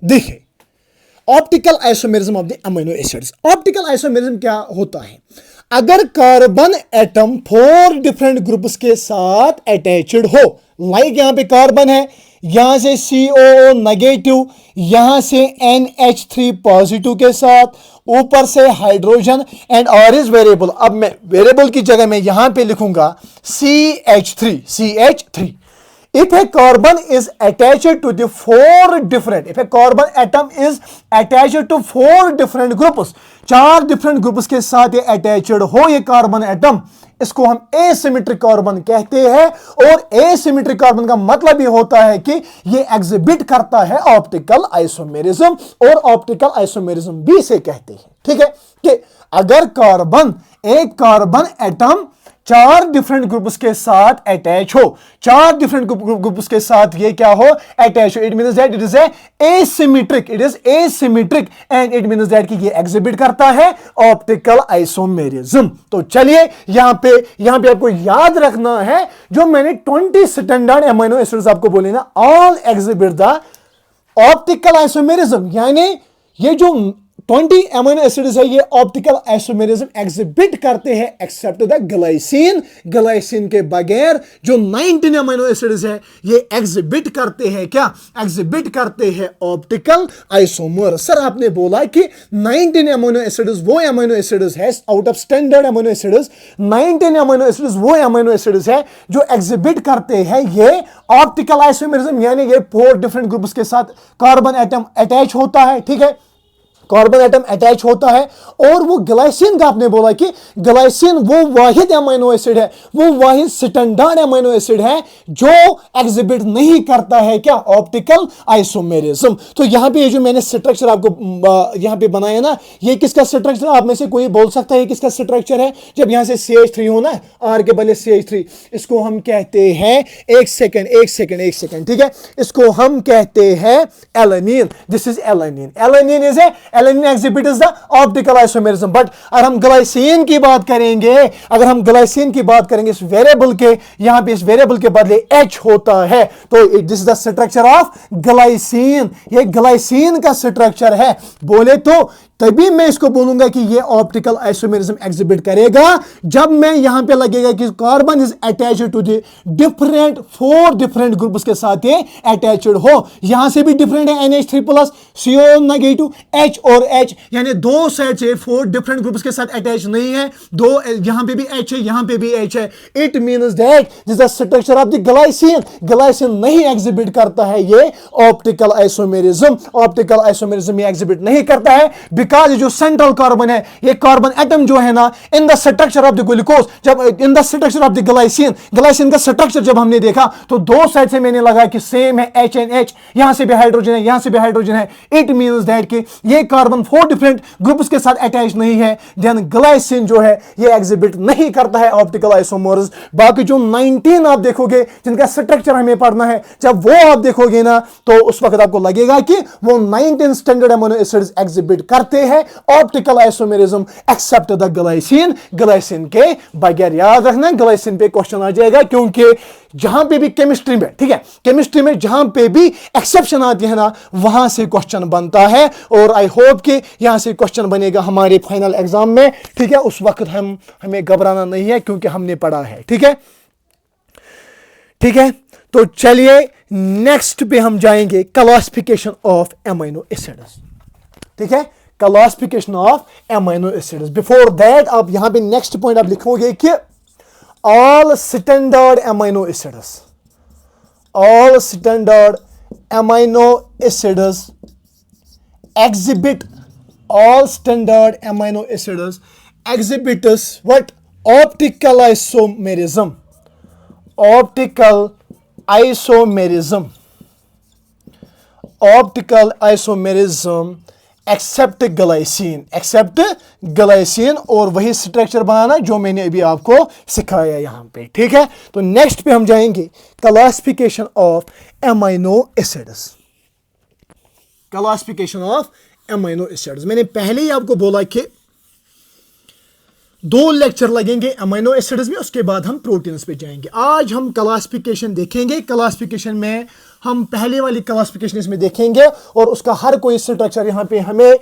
देखिए, optical isomerism of the amino acids. Optical isomerism क्या होता है? अगर कार्बन एटम 4 डिफरेंट ग्रुप्स के साथ अटैच्ड हो, लाइक यहां पे कार्बन है, यहां से COO नेगेटिव, यहां से NH3 पॉजिटिव के साथ, ऊपर से hydrogen and R is variable. अब मैं वेरिएबल की जगह में यहां पे लिखूंगा CH3। If a carbon is attached to the 4 different, if a carbon atom is attached to 4 different groups, 4 different groups के साथ ये attached हो ये कार्बन एटम, इसको हम asymmetric कार्बन कहते हैं। और asymmetric कार्बन का मतलब ये होता है कि ये एग्जिबिट करता है ऑप्टिकल आइसोमेरिज्म, और ऑप्टिकल आइसोमेरिज्म भी इसे कहते हैं, ठीक है। कि अगर एक कार्बन एटम 4 डिफरेंट ग्रुप्स के साथ अटैच हो, 4 डिफरेंट ग्रुप्स के साथ ये क्या हो, अटैच हो, it means that it is asymmetric, and it means that कि ये एग्जिबिट करता है ऑप्टिकल आइसोमेरिज्म। तो चलिए यहां पे आपको याद रखना है, जो मैंने 20 स्टैंडर्ड अमीनो एसिड्स आपको बोले ना, all exhibit the optical isomerism, यानी ये जो 20 अमीनो एसिड्स है, ये ऑप्टिकल आइसोमेरिज्म एग्जिबिट करते हैं, एक्सेप्ट द ग्लाइसिन के बगैर जो 19 अमीनो एसिड्स है, ये एग्जिबिट करते हैं क्या, एग्जिबिट करते हैं ऑप्टिकल आइसोमर। सर आपने बोला कि 19 अमीनो एसिड्स वो अमीनो एसिड्स है, out of standard amino acids 19 amino acids वो अमीनो एसिड्स है जो एग्जिबिट करते हैं ये ऑप्टिकल आइसोमेरिज्म, यानी ये 4 डिफरेंट ग्रुप्स के साथ कार्बन एटम अटैच होता है, ठीक है। कार्बन एटम अटैच होता है। और वो ग्लाइसिन का आपने बोला कि ग्लाइसिन वो वाहिद अमीनो एसिड है, वो वाहिद स्टैंडर्ड अमीनो एसिड है जो एग्जिबिट नहीं करता है क्या, ऑप्टिकल आइसोमेरिज्म। तो यहां पे ये जो मैंने स्ट्रक्चर आपको यहां पे बनाया ना, ये किसका स्ट्रक्चर, आप में से कोई बोल सकता है किसका स्ट्रक्चर है? जब यहां से CH3 हो ना, आर के बदले CH3, इसको हम कहते हैं, एक सेकंड, ठीक है, इसको हम कहते हैं alanine. This is alanine. Alanine exhibits the optical isomerism. But अगर हम ग्लाइसिन की बात करेंगे, इस वेरिएबल के, यहां पे इस वेरिएबल के बदले H होता है, तो this is the structure of glycine. ये ग्लाइसिन का स्ट्रक्चर है। बोले तो तभी मैं इसको बोलूंगा कि ये ऑप्टिकल आइसोमेरिज्म एग्जिबिट करेगा जब मैं यहां पे लगेगा कि carbon is attached to the different 4 different groups के साथ ये अटैच्ड हो। यहां से भी डिफरेंट है, NH3+, CO नेगेटिव, H और H, यानी 2 साइड से 4 डिफरेंट ग्रुप्स के साथ अटैच नहीं है, दो यहां पे भी H है, यहां पे भी H है। It means that this the structure of the glycine नहीं एग्जिबिट करता है ये ऑप्टिकल आइसोमेरिज्म ये एग्जिबिट नहीं करता है, बिकॉज जो सेंट्रल कार्बन है, ये कार्बन एटम जो है ना, in the structure of the glucose, जब in the structure of the glycine का स्ट्रक्चर जब हमने देखा तो 2 साइड से मैंने लगा कि सेम है, H एंड H, यहां से भी हाइड्रोजन है, यहां से भी हाइड्रोजन है। इट मींस दैट कि ये कार्बन 4 डिफरेंट ग्रुप्स के साथ अटैच नहीं है, देन ग्लाइसिन जो है ये एग्जिबिट नहीं करता है ऑप्टिकल आइसोमेरिज्म। बाकी जो 19 आप देखोगे जिनका स्ट्रक्चर हमें पढ़ना है, जब वो आप देखोगे ना तो उस वक्त आपको लगेगा कि वो 19 स्टैंडर्ड अमीनो एसिड्स एग्जिबिट करते हैं optical isomerism except the glycine के बगैर। याद रखना, ग्लाइसिन पे क्वेश्चन आ जाएगा, क्योंकि जहां पे भी केमिस्ट्री में, ठीक है, केमिस्ट्री में जहां पे भी एक्सेप्शन आती है ना, वहां से क्वेश्चन बनता है। और आई होप कि यहां से क्वेश्चन बनेगा हमारे फाइनल एग्जाम में, ठीक है। उस वक्त हमें घबराना नहीं है, क्योंकि हमने पढ़ा है, ठीक है। तो चलिए नेक्स्ट पे हम जाएंगे, क्लासिफिकेशन ऑफ एमिनो एसिड्स, ठीक है, classification of amino acids. Before that आप यहां पे नेक्स्ट पॉइंट आप लिखोगे कि all standard amino acids exhibit what? Optical isomerism except glycine, और वही स्ट्रक्चर बनाना जो मैंने अभी आपको सिखाया यहां पे, ठीक है। तो नेक्स्ट पे हम जाएंगे क्लासिफिकेशन ऑफ एमिनो एसिड्स। मैंने पहले ही आपको बोला कि 2 लेक्चर लगेंगे अमीनो एसिड्स में, उसके बाद हम प्रोटीन्स पे जाएंगे। आज हम क्लासिफिकेशन देखेंगे। क्लासिफिकेशन में हम पहले वाली क्लासिफिकेशन इसमें देखेंगे और उसका हर कोई स्ट्रक्चर यहां पे हमें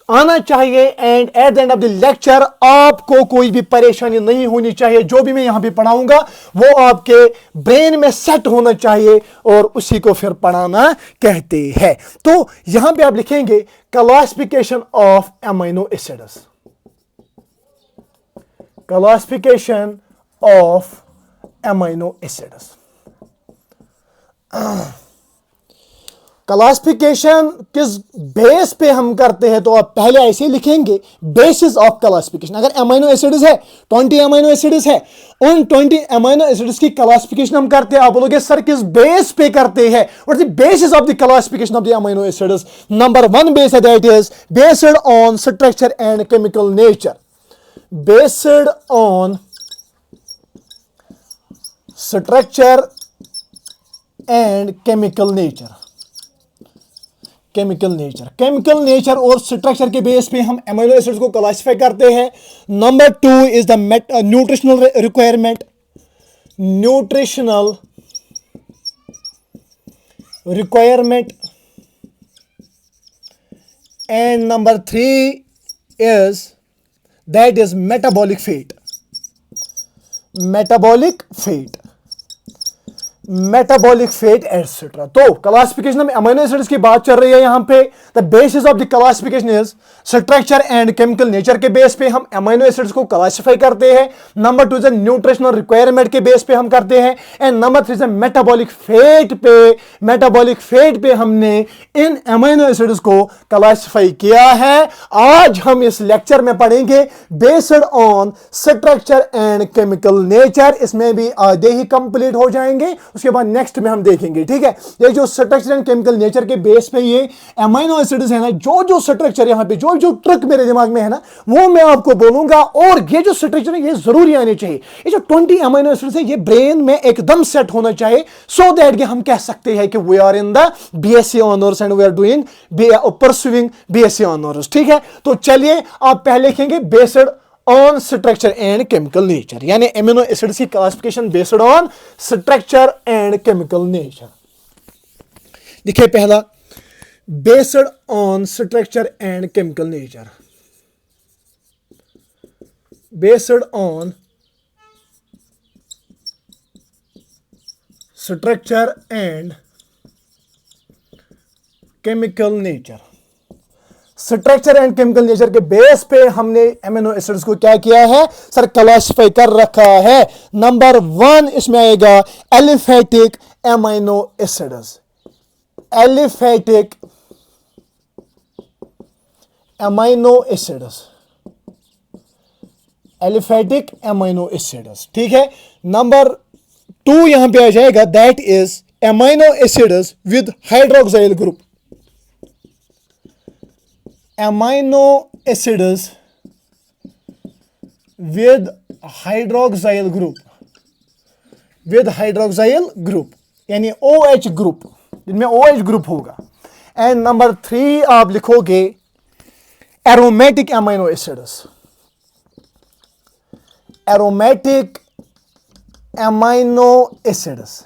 आना चाहिए। And eight the end of the lecture आपको कोई भी परेशानी नहीं होनी चाहिए। जो भी मैं यहां पे पढ़ाऊंगा वो आपके ब्रेन में सेट होना चाहिए, और उसी को फिर पढ़ाना कहते हैं। तो यहां पे आप लिखेंगे classification of amino acids. Classification of amino acids. Classification किस बेस पे हम करते हैं, तो आप पहले ऐसे लिखेंगे, बेसिस ऑफ क्लासिफिकेशन। अगर अमीनो एसिड्स है, 20 अमीनो एसिड्स है, उन 20 अमीनो एसिड्स की क्लासिफिकेशन हम करते हैं। आप बोलोगे सर किस बेस पे करते हैं? What is the basis of the classification of the amino acids? Number 1 base है, that is based on structure and chemical nature. Based on structure and chemical nature और स्ट्रक्चर के बेस पे हम अमीनो एसिड्स को क्लासिफाई करते हैं। Number 2 is the nutritional requirement and number 3 is that is metabolic fate. Metabolic fate etcetera. तो क्लासिफिकेशन में अमीनो एसिड्स की बात चल रही है यहां पे। The basis of the classification is structure and chemical nature के बेस पे हम अमीनो एसिड्स को क्लासिफाई करते हैं। नंबर 2 न्यूट्रिशनल रिक्वायरमेंट के बेस पे हम करते हैं। एंड नंबर 3 मेटाबॉलिक फेट पे हमने इन अमीनो एसिड्स को क्लासिफाई किया है। आज हम इस लेक्चर में पढ़ेंगे based on structure and chemical nature. इसमें भी आधे ही कंप्लीट हो जाएंगे, उसके बाद नेक्स्ट में हम देखेंगे। ठीक है, ये जो स्ट्रक्चर एंड केमिकल नेचर के बेस पे ये अमीनो एसिड्स है ना, जो स्ट्रक्चर यहाँ पे जो ट्रिक मेरे दिमाग में है ना, वो मैं आपको बोलूंगा। और ये जो स्ट्रक्चर है ये जरूरी आने चाहिए। ये जो 20 अमीनो एसिड्स है ये ब्रेन में एकदम सेट होना चाहिए, सो दैट हम कह सकते हैं कि we are in the BSc honours and we are doing pursuing BSc honours. ठीक है, तो चलिए आप पहले लिखेंगे based on structure and chemical nature, यानी एमिनो एसिड्स की classification based on structure and chemical nature. देखिए पहला, based on structure and chemical nature. Based on structure and chemical nature. Structure and chemical nature के बेस पे हमने एमिनो एसिड्स को क्या किया है सर, क्लासिफाई कर रखा है। नंबर 1 इसमें आएगा aliphatic amino acids. Aliphatic amino acids, aliphatic amino acids. ठीक है, नंबर 2 यहां पे आ जाएगा, that is amino acids with hydroxyl group. Amino acids with hydroxyl group, with hydroxyl group यानी OH ग्रुप, जिनमें OH ग्रुप होगा। एंड नंबर 3 आप लिखोगे aromatic amino acids. Aromatic amino acids.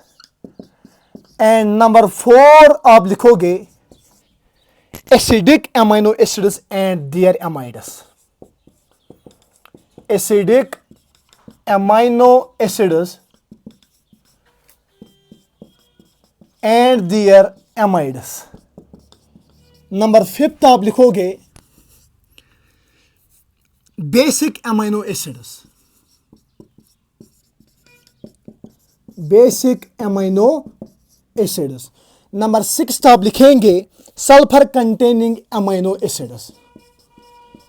And number 4 आप लिखोगे acidic amino acids and their amides. Acidic amino acids and their amides. Number 5 आप लिखोगे basic amino acids. Basic amino acids. Number 6 आप लिखेंगे sulphur containing amino acids.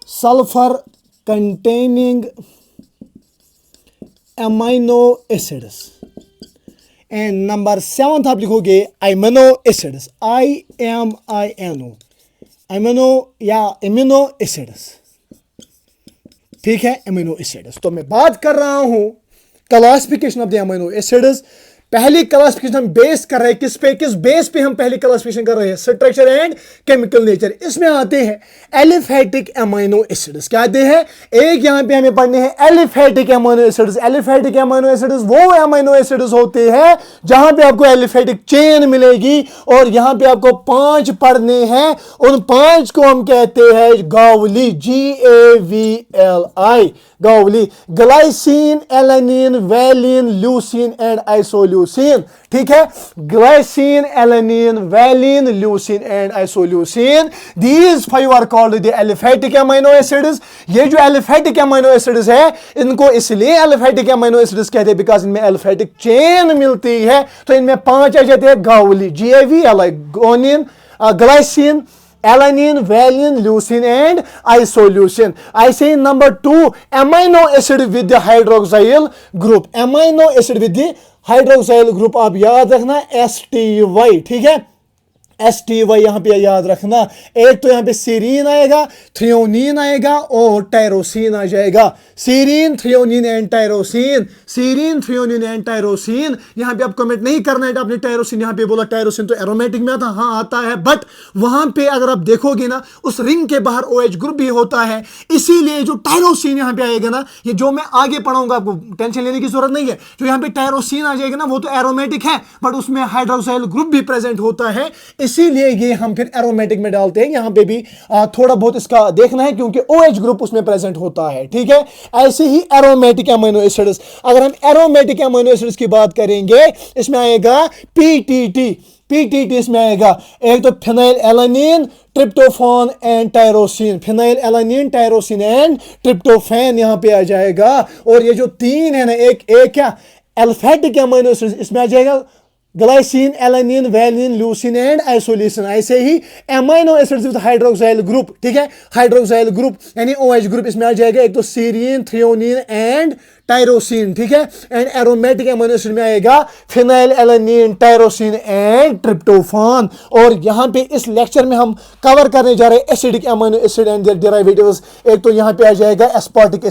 Sulphur containing amino acids. And number 7 आप लिखोगे अमीनो एसिड्स, IMINO, अमीनो या इम्यूनो एसिड्स। ठीक है, अमीनो एसिड्स। तो मैं बात कर रहा हूं classification of the amino acids. पहली क्लासिफिकेशन हम बेस कर रहे हैं किस बेस पे हम पहली क्लासिफिकेशन कर रहे हैं, स्ट्रक्चर एंड केमिकल नेचर। इसमें आते हैं एलिफेटिक एमिनो एसिड्स। क्या आते हैं, एक यहां पे हमें पढ़ने हैं aliphatic amino acids. Aliphatic amino acids वो एमिनो एसिड्स होते हैं जहां पे आपको एलिफेटिक चेन मिलेगी, और यहां पे आपको 5 पढ़ने हैं। उन 5 को हम कहते हैं गावली, GAVLI, गावली। Glycine, alanine, valine, leucine and isoleucine. ठीक है, glycine, alanine, valine, leucine and isoleucine, these 5 are called the aliphatic amino acids. ये जो एलिफेटिक अमीनो एसिड्स है, इनको इसलिए एलिफेटिक अमीनो एसिड्स कहते हैं बिकॉज इनमें एलिफेटिक चेन मिलती है। तो इनमें 5 आ जाते हैं गावली, GAVLI, गोनिन, glycine, alanine, valine, leucine and isoleucine. I say number 2 amino acid with the hydroxyl group. Amino acid with the hydroxyl group आप याद रखना STY। ठीक है, STY यहां पे याद रखना। एक तो यहां पे सीरीन आएगा, थ्रियोनिन आएगा और टायरोसिन आ जाएगा। Serine, threonine and tyrosine, serine, threonine and tyrosine. यहां पे आप कमेंट नहीं करना है आपने टायरोसिन यहां पे बोला, टायरोसिन तो एरोमेटिक में आता, हाँ आता है, बट वहां पे अगर आप देखोगे ना उस रिंग के बाहर OH ग्रुप भी होता है, इसीलिए जो टायरोसिन यहां पे आएगा ना, ये जो मैं आगे पढ़ाऊंगा आपको टेंशन लेने की जरूरत नहीं है। जो यहां पे टायरोसिन आ जाएगा ना वो तो एरोमेटिक है, बट उसमें हाइड्रोक्साइल ग्रुप भी प्रेजेंट होता है, इसीलिए ये हम फिर एरोमेटिक में डालते हैं। यहाँ पे भी थोड़ा बहुत इसका देखना है क्योंकि OH ग्रुप उसमें प्रेजेंट होता है, ठीक है। ऐसे ही एरोमेटिक एमिनो एसिड्स, अगर हम एरोमेटिक एमिनो एसिड्स की बात करेंगे, इसमें आएगा PTT इसमें आएगा। एक तो phenyl alanine, tryptophan and tyrosine, phenyl alanine, tyrosine and tryptophan यहाँ पे आ जाएगा। और ये जो तीन है ना, एक क्या अल्फेटिक एमिनो एसिड्स, इसमें आ जाएगा glycine, alanine, valine, leucine and isoleucine. ऐसे ही amino acids with hydroxyl group, ठीक है, हाइड्रोक्साइल ग्रुप यानी OH ग्रुप, इसमें आ जाएगा एक तो सीरिन, थ्रियोनिन एंड टायरोसिन, ठीक है। एंड एरोमेटिक एमिनो एसिड में आएगा phenyl alanine, tyrosine and tryptophan. और यहाँ पे इस लेक्चर में हम कवर करने जा रहे हैं acidic amino acid and their derivatives. एक तो यहाँ पे आ जाएगा aspartic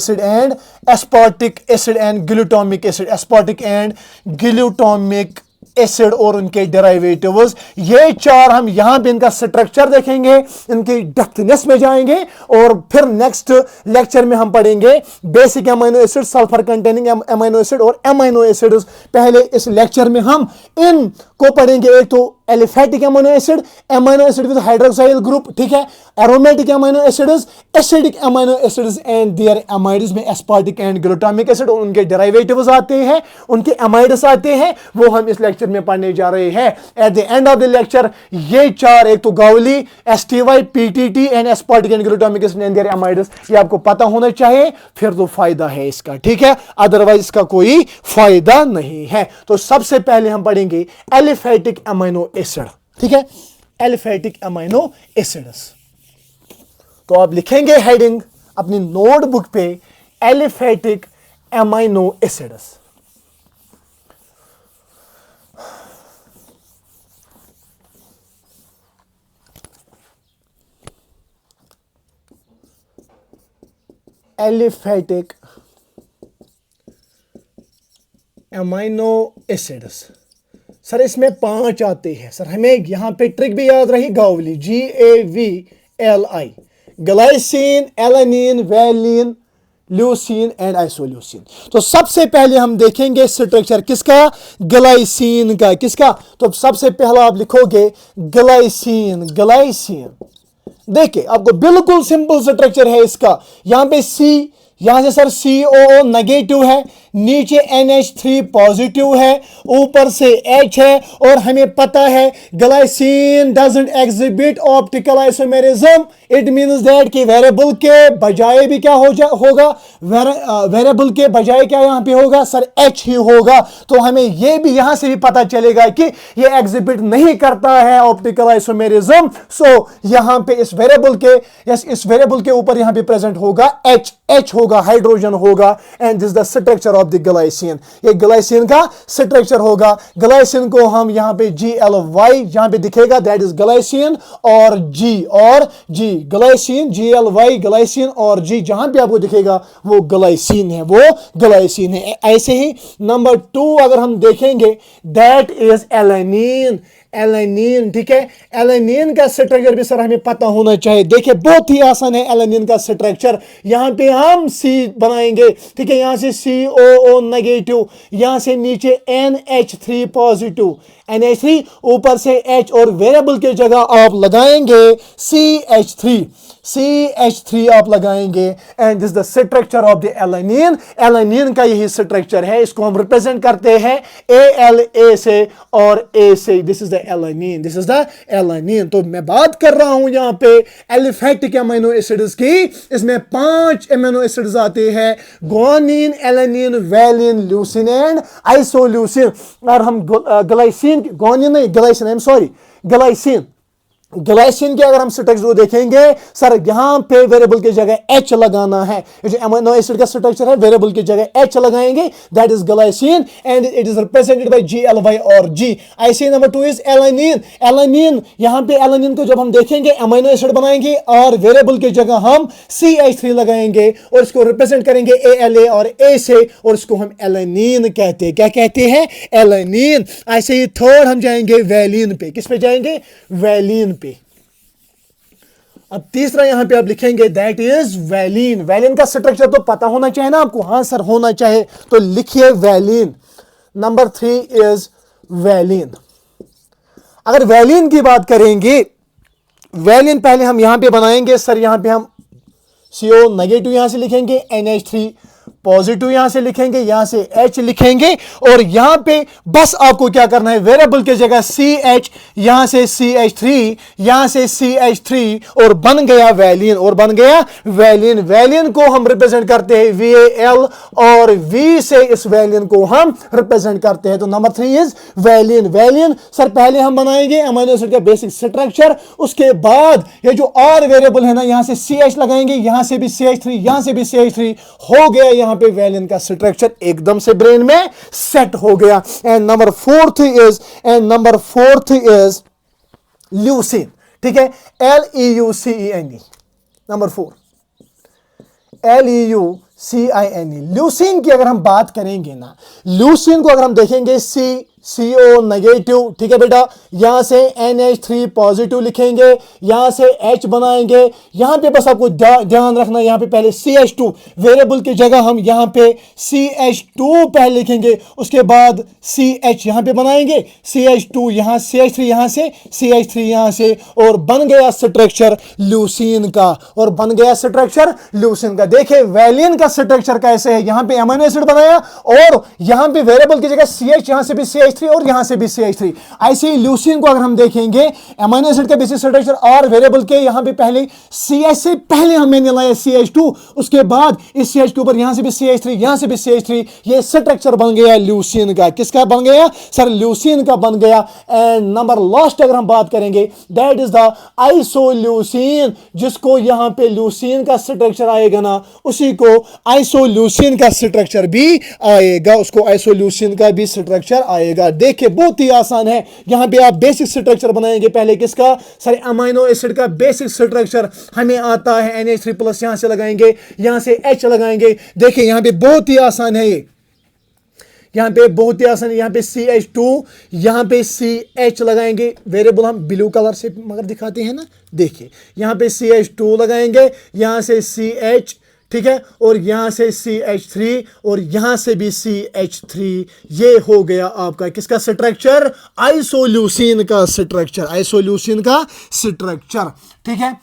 acid and glutamic acid, aspartic and glutamic acid और उनके डेरिवेटिव्स। ये चार हम यहां पे इनका स्ट्रक्चर देखेंगे, इनकी डेप्थनेस में जाएंगे और फिर नेक्स्ट लेक्चर में हम पढ़ेंगे basic amino acid, sulphur containing amino acid और एमिनो एसिड्स। पहले इस लेक्चर में हम इनको पढ़ेंगे, एक तो aliphatic amino acid with hydroxyl group, ठीक है, aromatic amino acids, acidic amino acids and their amides में एस्पार्टिक एंड ग्लूटामिक एसिड और उनके डेरिवेटिव्स आते हैं, उनके एमाइड्स आते हैं, वो हम इस लेक्चर में पढ़ने जा रहे हैं। At the end of the lecture ये चार, एक तो गावली, STY, PTT and aspartic and glutamic acid and their amides, ये आपको पता होना चाहिए, फिर तो फायदा है इसका, ठीक है, अदरवाइज इसका कोई फायदा नहीं है। तो सबसे पहले हम पढ़ेंगे एलिफेटिक एमिनो एसिड, ठीक है, एलिफेटिक एमिनो एसिड्स। तो आप लिखेंगे हेडिंग अपनी नोटबुक पे aliphatic amino acids. Aliphatic amino acids, sir इसमें 5 आते हैं। सर हमें यहां पे ट्रिक भी याद रही, Gawali, GAVLI, glycine, alanine, valine, leucine and isoleucine. तो सबसे पहले हम देखेंगे स्ट्रक्चर किसका, ग्लाइसिन का। किसका? तो सबसे पहला आप लिखोगे ग्लाइसिन। देखिए आपको बिल्कुल सिंपल स्ट्रक्चर है इसका। यहां पे C, यहां से सर COO नेगेटिव है, नीचे NH3 पॉजिटिव है, ऊपर से H है। और हमें पता है glycine doesn't exhibit optical isomerism. It means that कि वेरिएबल के बजाय भी क्या होगा, वेरिएबल के बजाय क्या यहां पे होगा सर, H ही होगा। तो हमें यह भी यहां से भी पता चलेगा कि यह एग्जिबिट नहीं करता है ऑप्टिकल आइसोमेरिज्म। सो यहां पे इस वेरिएबल के ऊपर यहां पे प्रेजेंट होगा H होगा, हाइड्रोजन होगा। And this the structure of the glycine, ये ग्लाइसिन का स्ट्रक्चर होगा। ग्लाइसिन को हम यहां पे GLY यहां पे दिखेगा, दैट इज ग्लाइसिन और G, ग्लाइसिन, GLY, ग्लाइसिन और G, जहां पे आपको दिखेगा वो ग्लाइसिन है, ऐसे ही नंबर 2 अगर हम देखेंगे, दैट इज एलानिन, ठीक है। एलानिन का स्ट्रक्चर भी सर हमें पता होना चाहिए। देखिए बहुत ही आसान है एलानिन का स्ट्रक्चर। यहां पे हम C बनाएंगे, ठीक है, यहां से COO नेगेटिव, यहां से नीचे NH3 पॉजिटिव, NH3 ऊपर से H और वेरिएबल की जगह आप लगाएंगे CH3 आप लगाएंगे। And this the structure of the alanine का यही स्ट्रक्चर है। इसको हम रिप्रेजेंट करते हैं ALA से और A से। This is the alanine. तो मैं बात कर रहा हूं यहां पे एलिफेटिक एमिनो एसिड्स की। इसमें 5 एमिनो एसिड्स आते हैं, guanine, alanine, valine, leucine and isoleucine. और हम ग्लाइसिन के अगर हम स्ट्रक्चर देखेंगे सर, यहां पे वेरिएबल की जगह H लगाना है। ये जो एमिनो एसिड का स्ट्रक्चर है, वेरिएबल की जगह H लगाएंगे, that is glycine and it is represented bye GLY और G। ऐसे नंबर 2 इज एलानिन। यहां पे एलानिन को जब हम देखेंगे एमिनो एसिड बनाएंगे और वेरिएबल की जगह हम CH3 लगाएंगे और इसको रिप्रेजेंट करेंगे ALA और A से, और इसको हम एलानिन कहते हैं। क्या कहते हैं? एलानिन। ऐसे ही थर्ड हम जाएंगे वैलिन पे। किस पे जाएंगे? वैलिन पे। अब तीसरा यहां पे आप लिखेंगे दैट इज वैलिन का स्ट्रक्चर तो पता होना चाहिए ना आपको। हां सर होना चाहिए, तो लिखिए वैलिन। Number 3 is valine. अगर वैलिन की बात करेंगे, वैलिन पहले हम यहां पे बनाएंगे सर, यहां पे हम CO नेगेटिव यहां से लिखेंगे, NH3 पॉजिटिव यहां से लिखेंगे, यहां से H लिखेंगे, और यहां पे बस आपको क्या करना है, वेरिएबल की जगह CH, यहां से CH3, यहां से CH3, और बन गया वैलिन, और बन गया वैलिन। वैलिन को हम रिप्रेजेंट करते हैं VAL, और V से इस वैलिन को हम रिप्रेजेंट करते हैं। तो number 3 is valine. Valine sir पहले हम बनाएंगे अमीनो एसिड का बेसिक स्ट्रक्चर, उसके बाद ये जो R वेरिएबल है ना, यहां से CH लगाएंगे, यहां से भी CH3, यहां से भी CH3, हो गया यहां पे वैलिन का स्ट्रक्चर एकदम से ब्रेन में सेट हो गया। And number fourth is leucine. ठीक है, LEUCINE, नंबर 4, LEUCINE। ल्यूसीन की अगर हम बात करेंगे ना, ल्यूसीन को अगर हम देखेंगे CO नेगेटिव, ठीक है बेटा, यहां से NH3 पॉजिटिव लिखेंगे, यहां से H बनाएंगे, यहां पे बस आपको ध्यान रखना, यहां पे पहले CH2 वेरिएबल की जगह हम यहां पे CH2 पहले लिखेंगे, उसके बाद CH यहां पे बनाएंगे, CH2 यहां, CH3 यहां से, CH3 यहां से, और बन गया स्ट्रक्चर ल्यूसीन का, और बन गया स्ट्रक्चर ल्यूसीन का। देखिए वैलिन का स्ट्रक्चर कैसे है, यहां पे अमीनो एसिड बनाया, और यहां पे वेरिएबल की जगह CH, यहां से भी CH3, और यहां से भी CH3। ऐसे ही ल्यूसीन को अगर हम देखेंगे, अमीनो एसिड का बेसिक स्ट्रक्चर R वेरिएबल के, यहां पे पहले CH से पहले हमने लाया CH2, उसके बाद इस CH2 पर यहां से भी CH3, यहां से भी CH3, ये स्ट्रक्चर बन गया ल्यूसीन का। किसका बन गया सर? ल्यूसीन का बन गया। एंड नंबर लास्ट अगर हम बात करेंगे, दैट इज द आइसोल्यूसीन, जिसको यहां पे ल्यूसीन का स्ट्रक्चर आएगा ना, उसी को आइसोल्यूसीन का स्ट्रक्चर भी आएगा, उसको आइसोल्यूसीन का भी स्ट्रक्चर आएगा। देखिए बहुत ही आसान है, यहां पे आप बेसिक स्ट्रक्चर बनाएंगे पहले किसका सर? अमीनो एसिड का बेसिक स्ट्रक्चर हमें आता है, NH3+ यहां से लगाएंगे, यहां से H लगाएंगे। देखिए यहां पे बहुत ही आसान है ये, यहां पे बहुत ही आसान है, यहां पे CH2, यहां पे CH लगाएंगे, वेरिएबल हम ब्लू कलर से मगर दिखाते हैं ना, देखिए यहां पे CH2 लगाएंगे, यहां से CH, ठीक है, और यहां से CH3, और यहां से भी CH3। ये हो गया आपका किसका स्ट्रक्चर? आइसोल्यूसीन का स्ट्रक्चर, आइसोल्यूसीन का स्ट्रक्चर, ठीक है,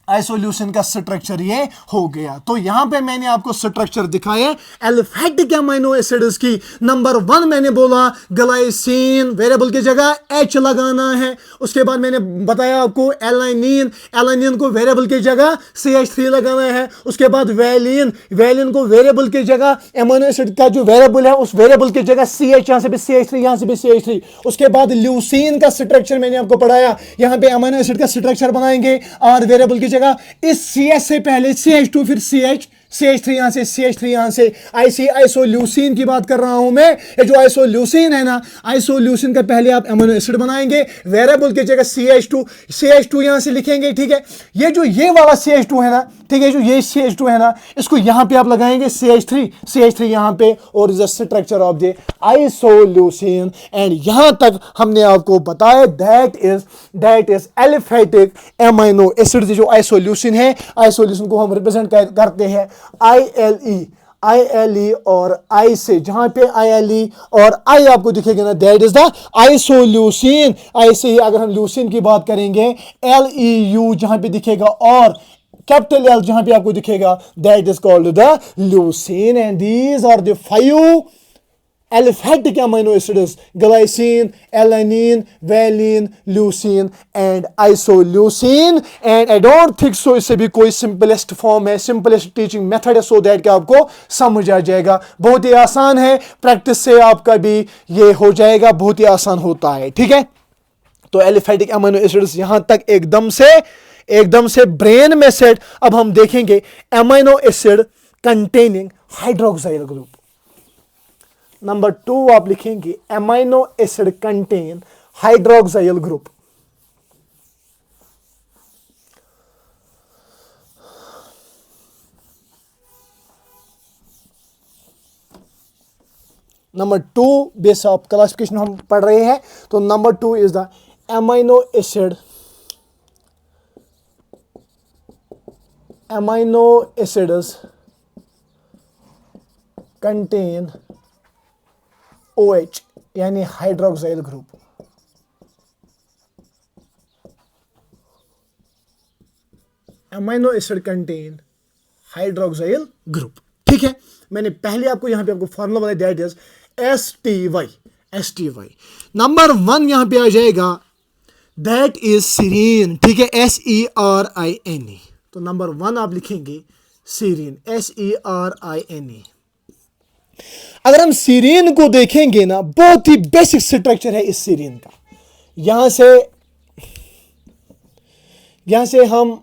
आइसोल्यूशन का स्ट्रक्चर ये हो गया। तो यहां पे मैंने आपको स्ट्रक्चर दिखाया एल्फेटिक अमीनो एसिड्स की। नंबर 1 मैंने बोला ग्लाइसिन, वेरिएबल की जगह H लगाना है। उसके बाद मैंने बताया आपको एलानिन, एलानिन को वेरिएबल की जगह CH3 लगाना है। उसके बाद वैलिन, वैलिन को वेरिएबल की जगह अमीनो एसिड का जो वेरिएबल है उस वेरिएबल की जगह CH, यहां से भी CH3, यहां से भी CH3। उसके बाद ल्यूसीन का स्ट्रक्चर मैंने आपको पढ़ाया, यहां पे अमीनो एसिड का स्ट्रक्चर बनाएंगे और वेरिएबल की जगह इस CH से पहले CH2, फिर CH3 यहां से, CH3 यहां से। आइसोल्यूसीन की बात कर रहा हूं मैं। ये जो आइसोल्यूसीन है ना, आइसोल्यूसीन का पहले आप अमीनो एसिड बनाएंगे, वेरिएबल की जगह CH2 यहां से लिखेंगे, ठीक है। ये वाला CH2 है ना, ठीक है, जो ये CH2 है ना, इसको यहां पे आप लगाएंगे CH3 यहां पे, और is the structure of the isoleucine. And यहां तक हमने आपको बताया that is aliphatic amino acid. जो आइसोल्यूसीन है, आइसोल्यूसीन को हम रिप्रेजेंट करते हैं ILE और I से, जहां पे ILE और I आपको दिखेगा ना, दैट इज द आइसोल्यूसीन। ऐसे ही अगर हम ल्यूसीन की बात करेंगे, LEU जहां पे दिखेगा, और कैपिटल L जहां पे आपको दिखेगा, that is called the leucine. And these are the 5 aliphatic amino acids: glycine, alanine, valine, leucine and isoleucine। and I don't think so इससे भी कोई simplest form है, simplest teaching method है, so that कि आपको समझ आ जाएगा। बहुत ही आसान है, प्रैक्टिस से आपका भी ये हो जाएगा, बहुत ही आसान होता है, ठीक है। तो एलिफेटिक अमीनो एसिड्स यहां तक एकदम से ब्रेन में सेट। अब हम देखेंगे amino acid containing hydroxyl group. Number 2 आप लिखेंगे amino acid contain hydroxyl group. Number 2 base of classification हम पढ़ रहे हैं, तो number 2 is the amino acids contain OH यानी hydroxyl group. Amino acid contain hydroxyl group. ठीक है, मैंने पहले यहाँ पे आपको फॉर्मूला बताया, दैट इज STY। नंबर 1 यहाँ पे आ जाएगा, दैट इज सीरीन। ठीक है, SERINE। तो नंबर 1 आप लिखेंगे सीरीन, SERINE। अगर हम सीरीन को देखेंगे ना, बहुत ही बेसिक स्ट्रक्चर है इस सीरीन का। यहां से हम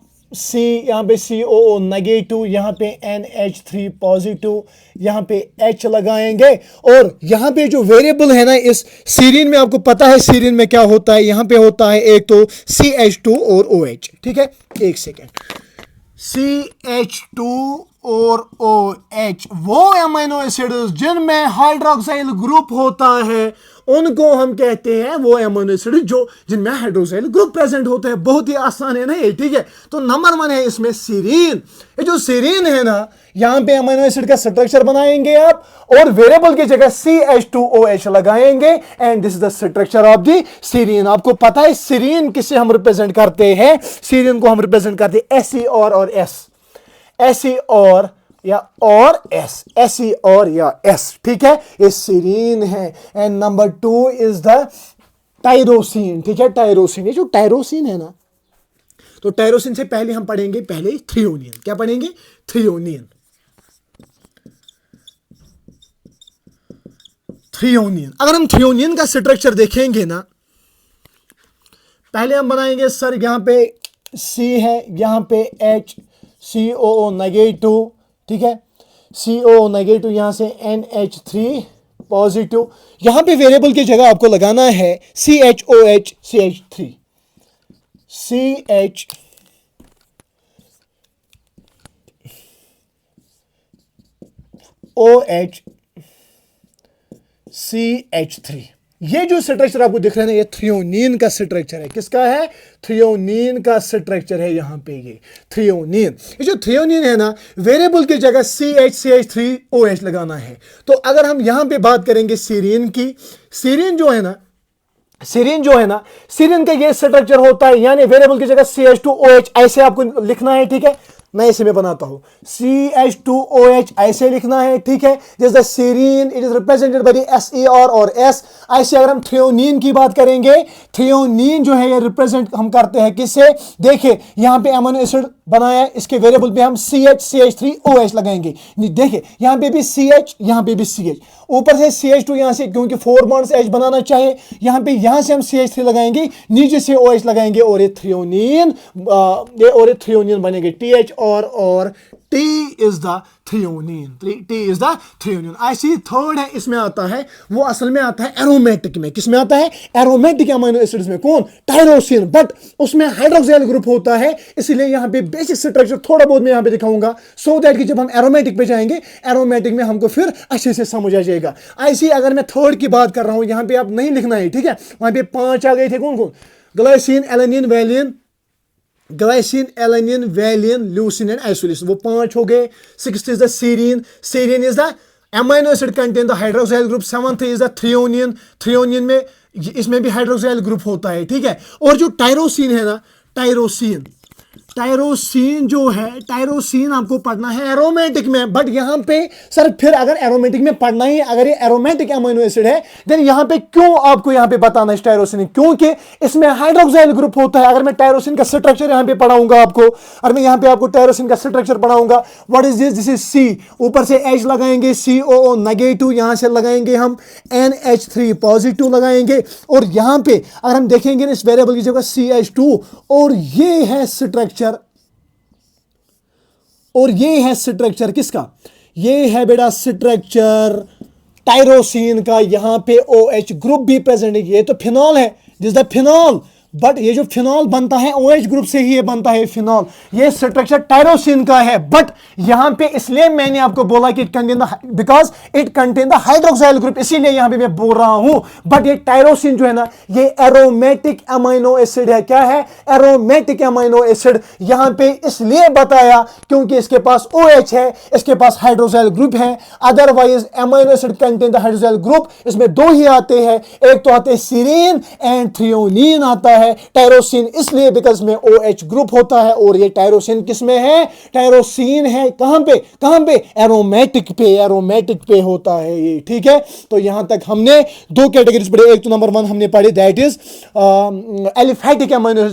यहाँ पे COO नेगेटिव, यहाँ पे NH3 पॉजिटिव, यहाँ पे H लगाएंगे। और यहाँ पे जो वेरिएबल है ना इस सीरीन में, आपको पता है सीरीन में क्या होता है, यहाँ पे होता है एक तो CH2 और OH। ठीक है, एक सेकेंड, CH2 और OH वो अमीनो एसिड जिनमें हाइड्रोक्साइल ग्रुप होता है, उनको हम कहते हैं वो अमीनो एसिड जो जिनमें हाइड्रोक्साइल ग्रुप प्रेजेंट होता है। बहुत ही आसान है ना ये। ठीक है, तो नंबर 1 है इसमें सीरीन। ये जो सीरीन है ना, यहां पे अमीनो एसिड का स्ट्रक्चर बनाएंगे आप, और वेरिएबल की जगह CH2OH लगाएंगे, and this is the structure of the serine. आपको पता है सीरीन किसे हम रिप्रेजेंट करते हैं? सीरीन को हम रिप्रेजेंट करते हैं SE और S, SE और S, SE और S। ठीक है, ये सीरीन है। And number 2 is the tyrosine. ठीक है, टायरोसिन, ये जो टायरोसिन है ना, तो टायरोसिन से पहले हम पढ़ेंगे थ्रियोनिन। क्या पढ़ेंगे? थ्रियोनिन। अगर हम थ्रियोनिन का स्ट्रक्चर देखेंगे ना, पहले हम बनाएंगे सर, यहां पे C है, यहां पे H, COO नेगेटिव। ठीक है, COO नेगेटिव, यहां से NH3 पॉजिटिव। यहां पे वेरिएबल की जगह आपको लगाना है CHOH, CH3, CHOH, CH3। ये जो स्ट्रक्चर आपको दिख रहा है ना, ये थ्रियोनिन का स्ट्रक्चर है। किसका है? थ्रियोनिन का स्ट्रक्चर है। यहां पे ये थ्रियोनिन, ये जो थ्रियोनिन है ना, वेरिएबल की जगह CH3OH लगाना है। तो अगर हम यहां पे बात करेंगे सीरीन की, सीरीन जो है ना, सीरीन का ये स्ट्रक्चर होता है, यानी वेरिएबल की जगह CH2OH ऐसे आपको लिखना है। ठीक है, मैं इसे में बनाता हूं, CH2OH ऐसे लिखना है। ठीक है, जैसे serine it is represented by SER और S। ऐसे अगर हम थ्रियोनिन की बात करेंगे, थ्रियोनिन जो है ये रिप्रेजेंट हम करते हैं किससे? देखिए, यहां पे अमीनो एसिड बनाया, इसके वेरिएबल पे हम CH3OH लगाएंगे। देखिए, यहां पे भी CH, यहां पे भी CH, ऊपर से CH2, यहां से क्योंकि 4 बॉन्ड्स H बनाना चाहिए, यहां पे यहां से हम CH3 लगाएंगे, नीचे से OH लगाएंगे, और ये थ्रियोनिन बनेंगे TH और T इज द थ्रियोनिन। ऐसी थर्ड है, इसमें आता है, वो असल में आता है एरोमेटिक में। किसमें आता है? एरोमेटिक अमीनो एसिड्स में। कौन? टायरोसिन। बट उसमें हाइड्रोक्साइल ग्रुप होता है, इसलिए यहां पे बेसिक स्ट्रक्चर थोड़ा बहुत मैं यहां पे दिखाऊंगा, सो दैट कि जब हम एरोमेटिक पे जाएंगे, एरोमेटिक में हमको फिर अच्छे से समझ आ जाएगा। ऐसी अगर मैं थर्ड की बात कर रहा हूं, यहां पे आप नहीं लिखना है। ठीक है, वहां पे 5 आ गए थे। कौन कौन? Glycine, alanine, valine, valine, leucine and isolation, वो 5 हो गए। 6th is the serine is the amino acid contain the hydroxyl group. 7th is the threonine में इसमें भी हाइड्रोक्साइल ग्रुप होता है। ठीक है, और जो टायरोसिन है ना, टायरोसिन जो है, टायरोसिन आपको पढ़ना है एरोमेटिक में। बट यहां पे सर फिर अगर एरोमेटिक में पढ़ना ही, अगर ये एरोमेटिक अमीनो एसिड है, देन यहां पे क्यों आपको यहां पे बताना है टायरोसिन? क्योंकि इसमें हाइड्रोक्साइल ग्रुप होता है। अगर मैं टायरोसिन का स्ट्रक्चर यहां पे पढ़ाऊंगा आपको, और मैं यहां पे आपको टायरोसिन का स्ट्रक्चर पढ़ाऊंगा, what is this? This is C, ऊपर से H लगाएंगे, COO नेगेटिव, यहां से लगाएंगे हम NH3 पॉजिटिव लगाएंगे, और यहां पे अगर हम देखेंगे इस वेरिएबल की जगह CH2, और ये है स्ट्रक्चर किसका? ये है बेटा स्ट्रक्चर टायरोसिन का। यहां पे OH ग्रुप भी प्रेजेंट है। ये तो फिनॉल है, दिस द फिनॉल, बट ये जो फिनॉल बनता है OH ग्रुप से ही ये बनता है फिनॉल। ये स्ट्रक्चर टायरोसिन का है। बट यहां पे इसलिए मैंने आपको बोला कि because it contain the hydroxyl group, इसीलिए यहां पे मैं बोल रहा हूं। बट ये टायरोसिन जो है ना, ये एरोमेटिक अमीनो एसिड है। क्या है? Aromatic amino acid. यहां पे इसलिए बताया क्योंकि इसके पास OH है, इसके पास हाइड्रोक्साइल ग्रुप है। Otherwise amino acid contain the hydroxyl group, इसमें 2 ही आते हैं, एक तो आते हैं सीरीन एंड थ्रियोनिन आता है। है टायरोसिन, इसलिए बिकॉज में OH ग्रुप होता है, और ये टायरोसिन किस में है, टायरोसिन है कहां पे एरोमेटिक पे होता है ये, ठीक है। तो यहां तक हमने दो कैटेगरीज पढ़े, एक तो नंबर 1 हमने पढ़ी दैट इज एलिफैटिक अमीनो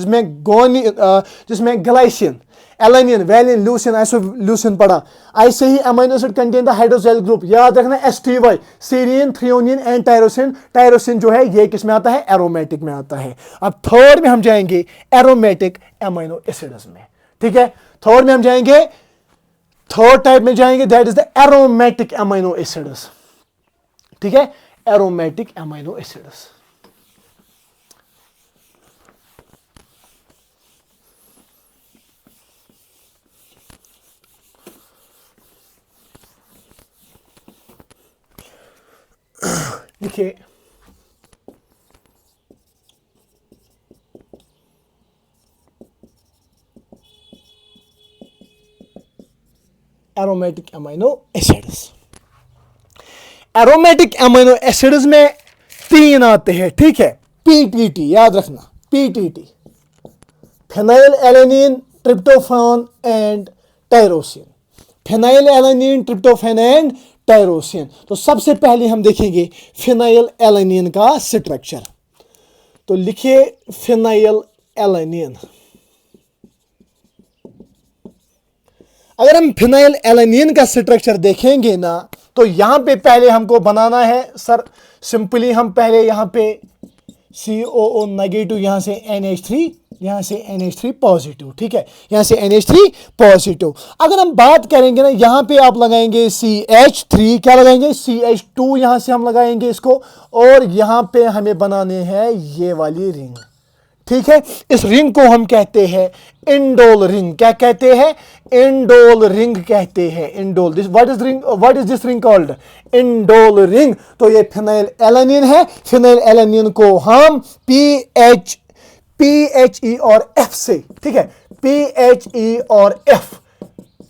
जिसमें glycine, alanine, valine, leucine, isoleucine पढ़ा। ऐसे ही amino acid contain the hydroxyl group, याद रखना STY, serine, threonine and tyrosine. Tyrosine जो है ये किस में आता है, एरोमेटिक में आता है। अब थर्ड में हम जाएंगे एरोमेटिक अमीनो एसिड्स में, ठीक है। थर्ड में हम जाएंगे, थर्ड टाइप में जाएंगे that is the aromatic amino acids, ठीक है, एरोमेटिक अमीनो एसिड्स। देखिए aromatic amino acids, aromatic amino acids में 3 आते हैं, ठीक है। PTT याद रखना, PTT, phenyl alanine, tryptophan and tyrosine, phenyl alanine, tryptophan and tyrosine. तो सबसे पहले हम देखेंगे फिनाइल एलानिन का स्ट्रक्चर। तो लिखिए फिनाइल एलानिन। अगर हम फिनाइल एलानिन का स्ट्रक्चर देखेंगे ना, तो यहां पे पहले हमको बनाना है सर, सिंपली हम पहले यहां पे COO नेगेटिव, यहां से NH3, यहां से NH3 पॉजिटिव, ठीक है, यहां से NH3 पॉजिटिव। अगर हम बात करेंगे ना, यहां पे आप लगाएंगे CH3, क्या लगाएंगे, CH2, यहां से हम लगाएंगे इसको, और यहां पे हमें बनाने हैं ये वाली रिंग, ठीक है। इस रिंग को हम कहते हैं इंडोल रिंग। क्या कहते हैं, इंडोल रिंग कहते हैं, indole. This what is this ring called, indole ring. तो ये फिनाइल एलानिन है, फिनाइल एलानिन को हम PHE और F से, ठीक है, PHE और F,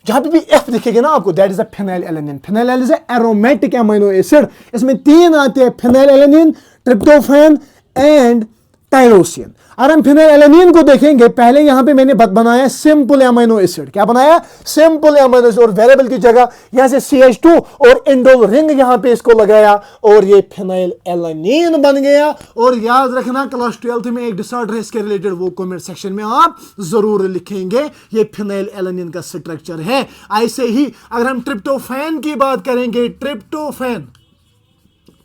जहां पे भी F दिखेगा ना आपको, that is a phenyl alanine. Phenyl alanine is aromatic amino acid. इसमें 3 आते हैं, phenyl alanine, tryptophan and tyrosine. अगर हम फिनाइल एलानिन को देखेंगे, पहले यहां पे मैंने बनाया सिंपल अमीनो एसिड। क्या बनाया, सिंपल अमीनो एसिड, और वेरिएबल की जगह यहां से CH2 और इंडोल रिंग यहां पे इसको लगाया, और ये फिनाइल एलानिन बन गया। और याद रखना क्लास 12th में एक डिसऑर्डर है इसके रिलेटेड, वो कमेंट सेक्शन में आप जरूर लिखेंगे। ये फिनाइल एलानिन का स्ट्रक्चर है। ऐसे ही अगर हम ट्रिप्टोफैन की बात करेंगे,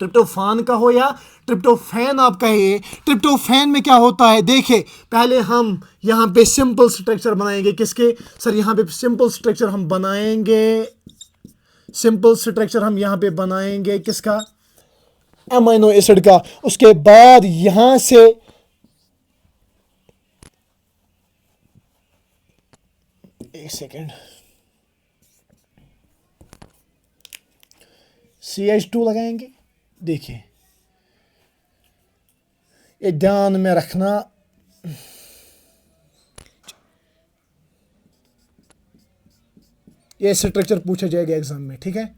ट्रिप्टोफान का हो या ट्रिप्टोफैन आप कहिए, ट्रिप्टोफैन में क्या होता है, देखिए पहले हम यहां पे सिंपल स्ट्रक्चर बनाएंगे। किसके सर, यहां पे सिंपल स्ट्रक्चर हम बनाएंगे, सिंपल स्ट्रक्चर हम यहां पे बनाएंगे किसका, अमीनो एसिड का। उसके बाद यहां से एक सेकेंड, CH2 लगाएंगे। देखिए ये ध्यान में रखना, ये स्ट्रक्चर पूछा जाएगा एग्जाम में, ठीक है।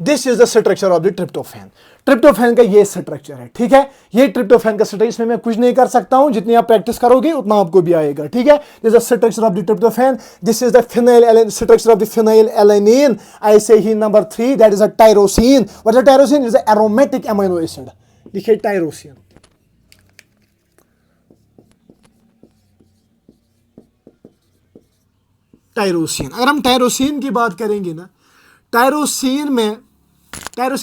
This is the structure of the tryptophan. Tryptophan का ये स्ट्रक्चर है, ठीक है। ये ट्रिप्टोफैन का स्ट्रक्चर, इसमें मैं कुछ नहीं कर सकता हूं, जितनी आप प्रैक्टिस करोगे उतना आपको भी आएगा, ठीक है। This is the structure of the tryptophan. This is the phenyl structure of the phenylalanine. ऐसे ही number 3 that is a tyrosine. What is tyrosine, is a aromatic amino acid. लिखिए टायरोसिन। टायरोसिन, अगर हम टायरोसिन की बात करेंगे ना, टायरोसिन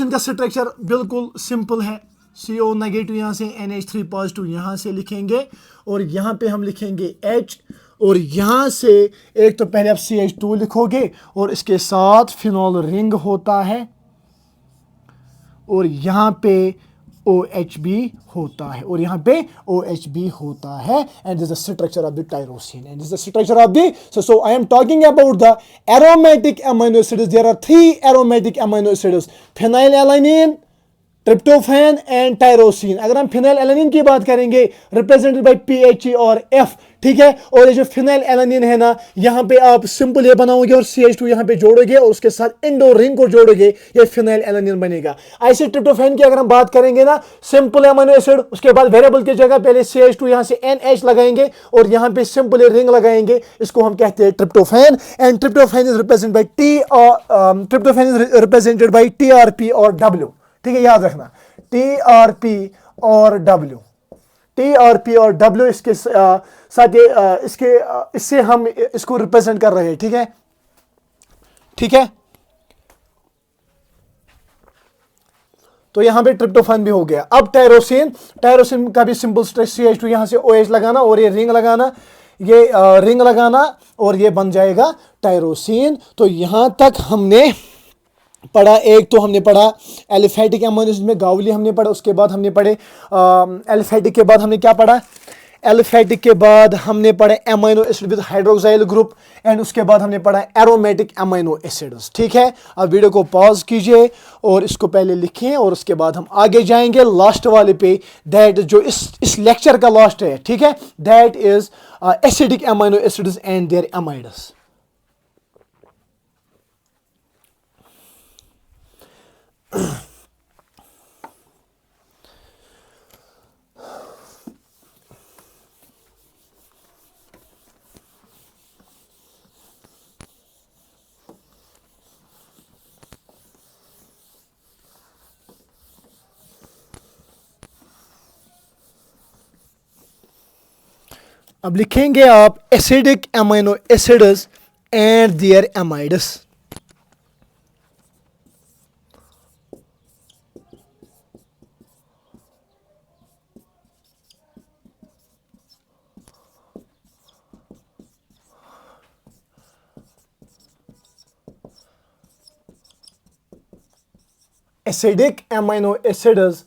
का स्ट्रक्चर बिल्कुल सिंपल है। CO नेगेटिव, यहाँ से NH3 पॉजिटिव यहाँ से लिखेंगे, और यहाँ पे हम लिखेंगे H, और यहाँ से एक तो पहले आप CH2 लिखोगे, और इसके साथ फिनोल रिंग होता है, और यहाँ पे OH भी होता है, और यहाँ पे OH भी होता है। And this is the structure of the tyrosine, and this is the structure of the, so I am talking about the aromatic amino acids. There are 3 aromatic amino acids: phenylalanine, tryptophan and tyrosine. अगर हम फिनाइल एलानिन की बात करेंगे रिप्रेजेंटेड बाय PHE और F, ठीक है। और ये जो फिनाइल एलानिन है ना, यहां पे आप सिंपल ये बनाओगे और CH2 यहां पे जोड़ोगे और उसके साथ इंडो रिंग को जोड़ोगे, ये फिनाइल एलानिन बनेगा। ऐसे ट्रिप्टोफैन की अगर हम बात करेंगे ना, सिंपल अमीनो एसिड, उसके बाद वेरिएबल की जगह पहले CH2 यहां से NH लगाएंगे और यहां पे सिंपल रिंग लगाएंगे, इसको हम कहते हैं tryptophan. And tryptophan is represented bye TRP और W, ठीक है, याद रखना TRP और W। TRP और W इसके साथ इससे हम इसको रिप्रेजेंट कर रहे हैं, ठीक है, ठीक है। तो यहां पे ट्रिप्टोफैन भी हो गया। अब टायरोसिन का भी सिंपल स्ट्रेच CH2 यहां से OH लगाना और ये रिंग लगाना, ये रिंग लगाना और ये बन जाएगा टायरोसिन। तो यहां तक हमने पढ़ा। एक तो हमने पढ़ा एलिफेटिक अमीनो एसिड में गावली हमने पढ़ा, उसके बाद हमने पढ़े एलिफेटिक के बाद हमने क्या पढ़ा, एलिफेटिक के बाद हमने पढ़ा amino acid with hydroxyl group, and उसके बाद हमने पढ़ा एरोमेटिक अमीनो एसिड्स, ठीक है। अब वीडियो को पॉज कीजिए और इसको पहले लिखें और उसके बाद हम आगे जाएंगे लास्ट वाले पे, दैट जो इस लेक्चर का लास्ट है, ठीक है, that is acidic amino acids and their amides. अब लिखेंगे आप acidic amino acids and their amides. Acidic amino acids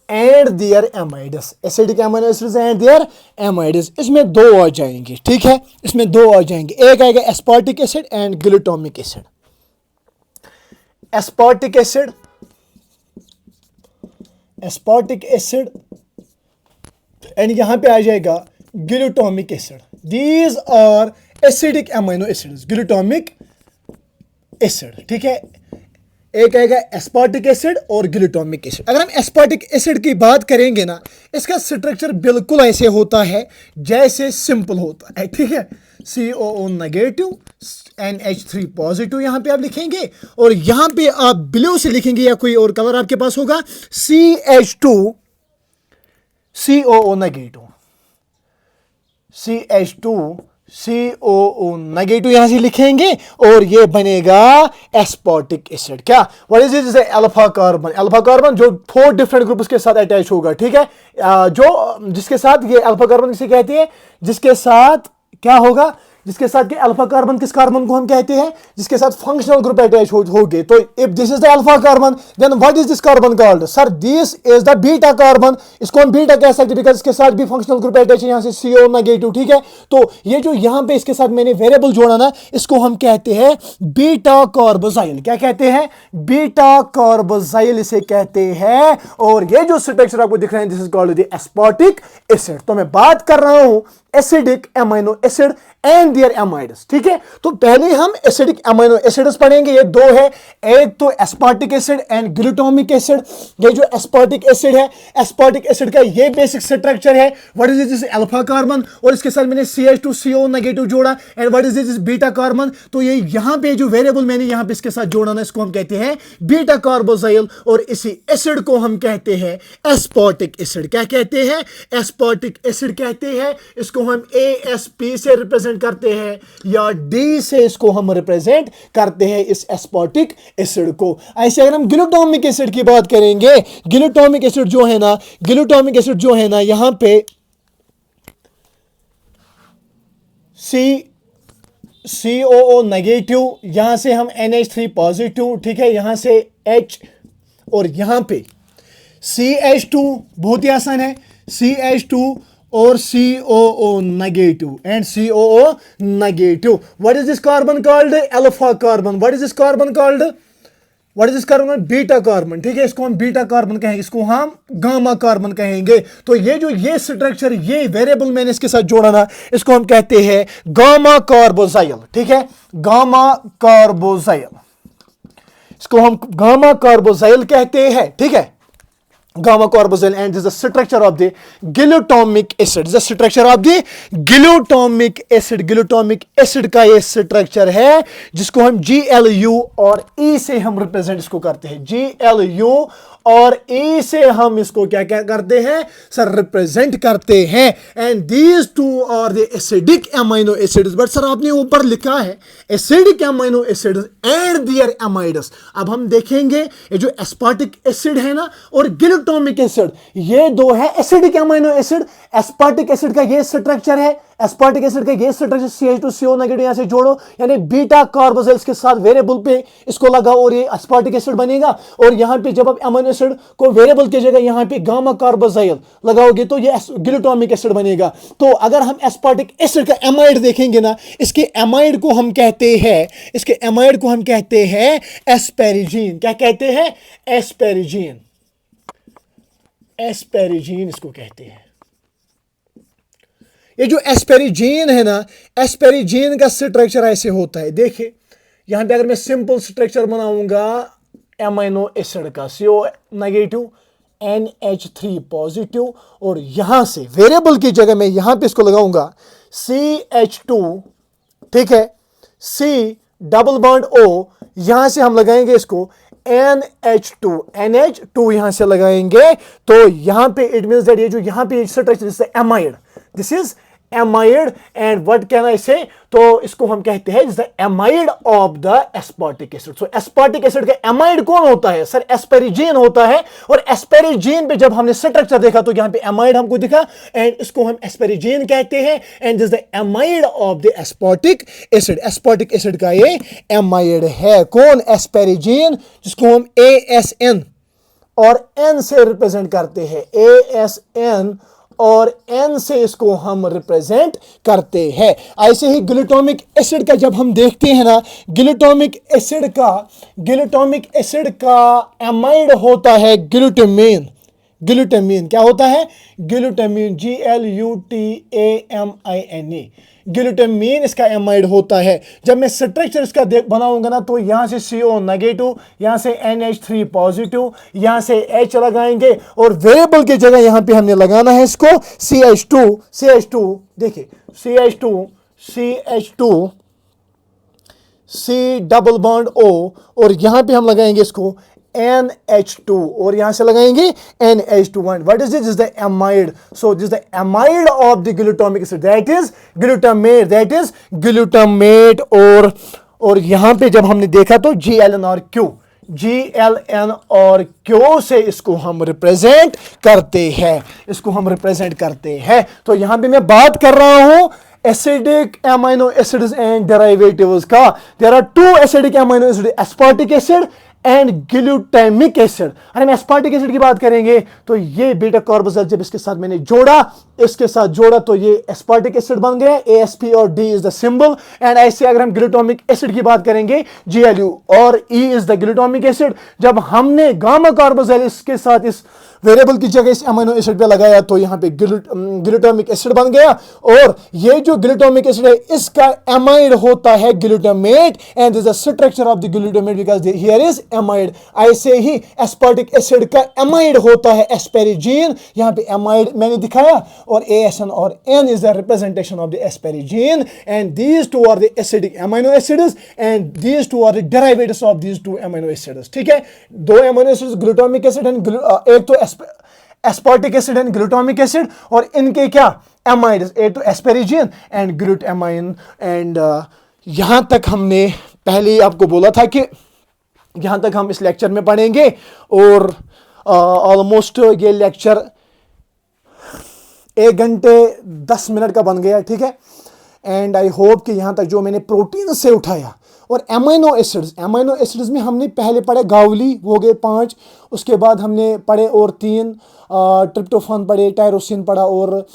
and their amides, acidic amino acids and their amides. इसमें दो आ जाएंगे, ठीक है, इसमें दो आ जाएंगे। एक आएगा aspartic acid and glutamic acid. Aspartic acid, aspartic acid and यहां पे आ जाएगा glutamic acid. These are acidic amino acids, glutamic acid, ठीक है। एक आएगा एस्पार्टिक एसिड और ग्लूटामिक एसिड। अगर हम एस्पार्टिक एसिड की बात करेंगे ना, इसका स्ट्रक्चर बिल्कुल ऐसे होता है जैसे सिंपल होता है, ठीक है। COO नेगेटिव NH3 पॉजिटिव यहां पे आप लिखेंगे और यहां पे आप ब्लू से लिखेंगे या कोई और कलर आपके पास होगा, CH2 COO negative, CH2 COO negative यहां से लिखेंगे और ये बनेगा एस्पार्टिक एसिड। क्या, what is this, alpha carbon. Alpha carbon जो 4 डिफरेंट ग्रुप्स के साथ अटैच होगा, ठीक है। जो जिसके साथ ये अल्फा कार्बन किसे कहते हैं, जिसके साथ क्या होगा, जिसके साथ अल्फा कार्बन, किस कार्बन को हम कहते हैं, जिसके साथ फंक्शनल ग्रुप अटैच होगे। तो if this is the alpha carbon, then what is this carbon called, sir this is the beta carbon. इसको हम बीटा कह सकते हैं बिकॉज इसके साथ भी फंक्शनल ग्रुप अटैच है, यहां से CO नेगेटिव, ठीक है। तो ये जो यहां पे इसके साथ मैंने वेरिएबल जोड़ा ना, इसको हम कहते हैं बीटा कार्बोजाइल। क्या कहते हैं, बीटा कार्बोजाइल इसे कहते हैं। और ये जो स्ट्रक्चर आपको दिख रहा है, this is called the aspartic acid. तो मैं बात कर रहा हूं acidic amino acid and their amides, ठीक है। तो पहले हम एसिडिक अमीनो एसिड्स पढ़ेंगे, ये दो है, एक तो aspartic acid and glutamic acid. ये जो एस्पार्टिक एसिड है, एस्पार्टिक एसिड का ये बेसिक स्ट्रक्चर है, what is this, alpha carbon और इसके साथ मैंने CH2 CO नेगेटिव जोड़ा, and what is this, beta carbon. तो ये यहां पे जो वेरिएबल मैंने यहां पे इसके साथ जोड़ा ना, इसको हम कहते हैं बीटा कार्बोजाइल और इसी एसिड को हम कहते हैं एस्पार्टिक एसिड। क्या कहते हैं, एस्पार्टिक एसिड कहते हैं। इसको हम ASP से रिप्रेजेंट करते हैं या D से इसको हम रिप्रेजेंट करते हैं, इस एस्पार्टिक एसिड को। ऐसे अगर हम ग्लूटामिक एसिड की बात करेंगे, ग्लूटामिक एसिड जो है ना, ग्लूटामिक एसिड जो है ना, यहां पे COO नेगेटिव, यहां से हम NH3 पॉजिटिव, ठीक है, यहां से H और यहां पे CH2, बहुत ही आसान है, CH2 और COO negative and COO negative. What is this carbon called, alpha carbon. What is this carbon called, what is this carbon? Beta carbon, ठीक है, इसको हम बीटा कार्बन कहेंगे, इसको हम गामा कार्बन कहेंगे। तो ये स्ट्रक्चर, ये वेरिएबल मैंने इसके साथ जोड़ा ना, इसको हम कहते हैं गामा कार्बोजाइल, ठीक है, गामा कार्बोजाइल, इसको हम गामा कार्बोजाइल कहते हैं, ठीक है, gamma carboxyl, and this is the structure of the glutamic acid, the structure of the glutamic acid, glutamic acid का ये स्ट्रक्चर है जिसको हम GLU और E से हम रिप्रेजेंट इसको करते हैं, GLU और E से हम इसको क्या क्या करते हैं सर, रिप्रेजेंट करते हैं। And these two are the acidic amino acids, but sir आपने ऊपर लिखा है acidic amino acids and their amides. अब हम देखेंगे ये जो एस्पार्टिक एसिड है ना और ग्लूटामिक एसिड, ये दो है acidic amino acid. Aspartic acid का ये स्ट्रक्चर है, एस्पार्टिक एसिड का ये स्ट्रक्चर CH2CO नेगेटिव यहां से जोड़ो, यानी बीटा कार्बोजाइल्स के साथ वेरिएबल पे इसको लगाओ और ये एस्पार्टिक एसिड बनेगा। और यहां पे जब आप अमीनो एसिड को वेरिएबल की जगह यहां पे गामा कार्बोजाइल लगाओगे तो ये ग्लूटामिक एसिड बनेगा। तो अगर हम एस्पार्टिक एसिड का एमाइड देखेंगे ना, इसके एमाइड को हम कहते हैं, इसके एमाइड को हम कहते हैं एस्पेरिजीन। क्या कहते हैं? एस्पेरिजीन, एस्पेरिजीन इसको कहते हैं। ये जो एस्पेरिजीन है ना, एस्पेरिजीन का स्ट्रक्चर ऐसे होता है, देखिए यहां पे अगर मैं सिंपल स्ट्रक्चर बनाऊंगा एमाइनो एसिड का, CO नेगेटिव NH3 पॉजिटिव, और यहां से वेरिएबल की जगह मैं यहां पे इसको लगाऊंगा CH2, ठीक है, C डबल बॉन्ड O, यहां से हम लगाएंगे इसको NH2 यहां से लगाएंगे, तो यहां पे इट मींस दैट ये जो यहां पे structure this is amide, this is amide, and what can I से, तो इसको हम कहते हैं the amide of the aspartic acid. So aspartic acid का एमाइड कौन होता है सर? एस्पेरिजीन होता है। और एस्पेरिजीन पे जब हमने स्ट्रक्चर देखा तो यहां पे एमाइड हमको दिखा, एंड इसको हम एस्पेरिजीन कहते हैं, and this the amide of the aspartic acid. Aspartic acid का ये एमाइड है, कौन? एस्पेरिजीन, जिसको हम ASN और N से रिप्रेजेंट करते हैं, ASN और N से इसको हम रिप्रेजेंट करते हैं। ऐसे ही ग्लूटामिक एसिड का जब हम देखते हैं ना, ग्लूटामिक एसिड का एमाइड होता है ग्लूटामीन। ग्लूटामीन क्या होता है? ग्लूटामीन, GLUTAMINE, ग्लूटामीन इसका एमाइड होता है। जब मैं स्ट्रक्चर इसका बनाऊंगा ना, तो यहां से CO नेगेटिव, यहां से NH3 पॉजिटिव, यहां से H लगाएंगे, और वेरिएबल की जगह यहां पे हमने लगाना है इसको CH2, देखिए CH2 C double bond O, और यहां पे हम लगाएंगे इसको NH2, और यहां से लगाएंगे NH2. What is this? This is the amide. So this is the amide of the glutamic acid. That is glutamate. That is glutamate. और यहां पे जब हमने देखा तो GLN और Q से इसको हम रिप्रेजेंट करते हैं, तो यहां पे मैं बात कर रहा हूं acidic amino acids and derivatives का। There are two acidic amino acids, aspartic acid and glutamic acid. अरे हम एस्पार्टिक एसिड की बात करेंगे तो ये बीटा कार्बोजाइल जब इसके साथ मैंने जोड़ा तो ये एस्पार्टिक एसिड बन गया, ASP और D is the symbol. And ऐसे अगर हम ग्लूटामिक एसिड की बात करेंगे, GLU और E is the glutamic acid. जब हमने गामा कार्बोजाइल इसके साथ इस वेरिएबल की जगह इस अमीनो एसिड पे लगाया तो यहाँ पे ग्लूटामिक एसिड बन गया, और ये जो ग्लूटामिक एसिड है इसका एमाइड होता है glutamate, and this is the structure of the glutamate because here is amide. ऐसे ही एस्पार्टिक एसिड का एमाइड होता है एस्पेरिजीन, यहाँ पे एमाइड मैंने दिखाया, और ASN और N is the representation of the asparagine, and these two are the acidic amino acids and these two are the derivatives of these two amino acids. ठीक है, दो amino acids glutamic acid and एक तो aspartic acid and glutamic acid, और इनके क्या एमाइड्स, एक तो एस्पेरिजीन एंड ग्लूटामाइन। एंड यहां तक हमने पहले ही आपको बोला था कि यहां तक हम इस लेक्चर में पढ़ेंगे, और ऑलमोस्ट ये लेक्चर 1 घंटे 10 मिनट का बन गया। ठीक है, एंड आई होप कि यहाँ तक जो मैंने प्रोटीन से उठाया और एमिनो एसिड्स में हमने पहले पढ़े गावली, वो गए 5, उसके बाद हमने पढ़े और 3 ट्रिप्टोफान पढ़े, टायरोसिन पढ़ा, और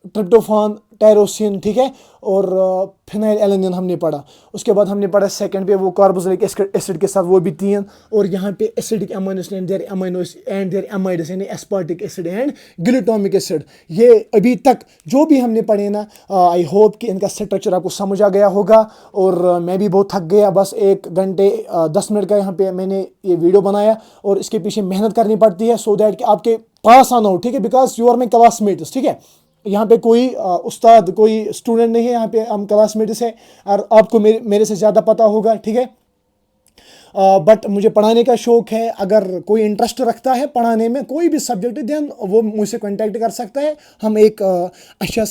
ट्रिप्टोफान, टायरोसिन, ठीक है, और फिनाइल एलेनिन हमने पढ़ा। उसके बाद हमने पढ़ा सेकंड पे वो कार्बोक्सिलिक एसिड के साथ वो भी 3, और यहाँ पे acidic aminos and their aminos and their amides यानी aspartic acid and glutamic acid. ये अभी तक जो भी हमने पढ़े ना, आई होप कि इनका स्ट्रक्चर आपको समझ आ गया होगा। और मैं भी बहुत थक गया, बस 1 घंटे 10 मिनट का यहाँ पे मैंने ये वीडियो बनाया, और इसके पीछे मेहनत करनी पड़ती है सो दैट कि आपके पास आना हो, ठीक है, because you are my classmates, ठीक है। यहाँ पे कोई उस्ताद, कोई स्टूडेंट नहीं है, यहाँ पे हम क्लासमेट्स हैं, और आपको मेरे से ज़्यादा पता होगा, ठीक है। बट मुझे पढ़ाने का शौक है। अगर कोई इंटरेस्ट रखता है पढ़ाने में कोई भी सब्जेक्ट, देन वो मुझसे कांटेक्ट कर सकता है। हम एक अच्छा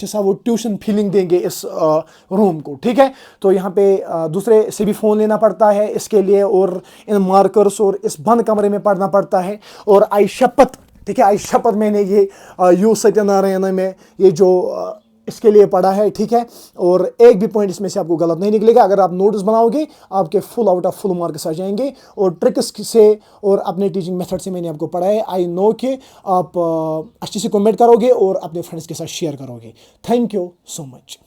सा वो ट्यूशन फीलिंग देंगे इस रूम को, ठीक है। तो यहाँ पे दूसरे से भी फ़ोन लेना पड़ता है इसके लिए, और इन मार्कर्स और इस बंद कमरे में पढ़ना पड़ता है। और आई शपथ, ठीक है, आई शपथ, मैंने ये यू सत्यनारायण में ये जो इसके लिए पढ़ा है, ठीक है। और एक भी पॉइंट इसमें से आपको गलत नहीं निकलेगा। अगर आप नोट्स बनाओगे आपके full out of full marks आ जाएंगे। और ट्रिक्स से और अपने टीचिंग मेथड से मैंने आपको पढ़ा है। आई नो कि आप अच्छे से कमेंट करोगे और अपने फ्रेंड्स के साथ शेयर करोगे। Thank you so much.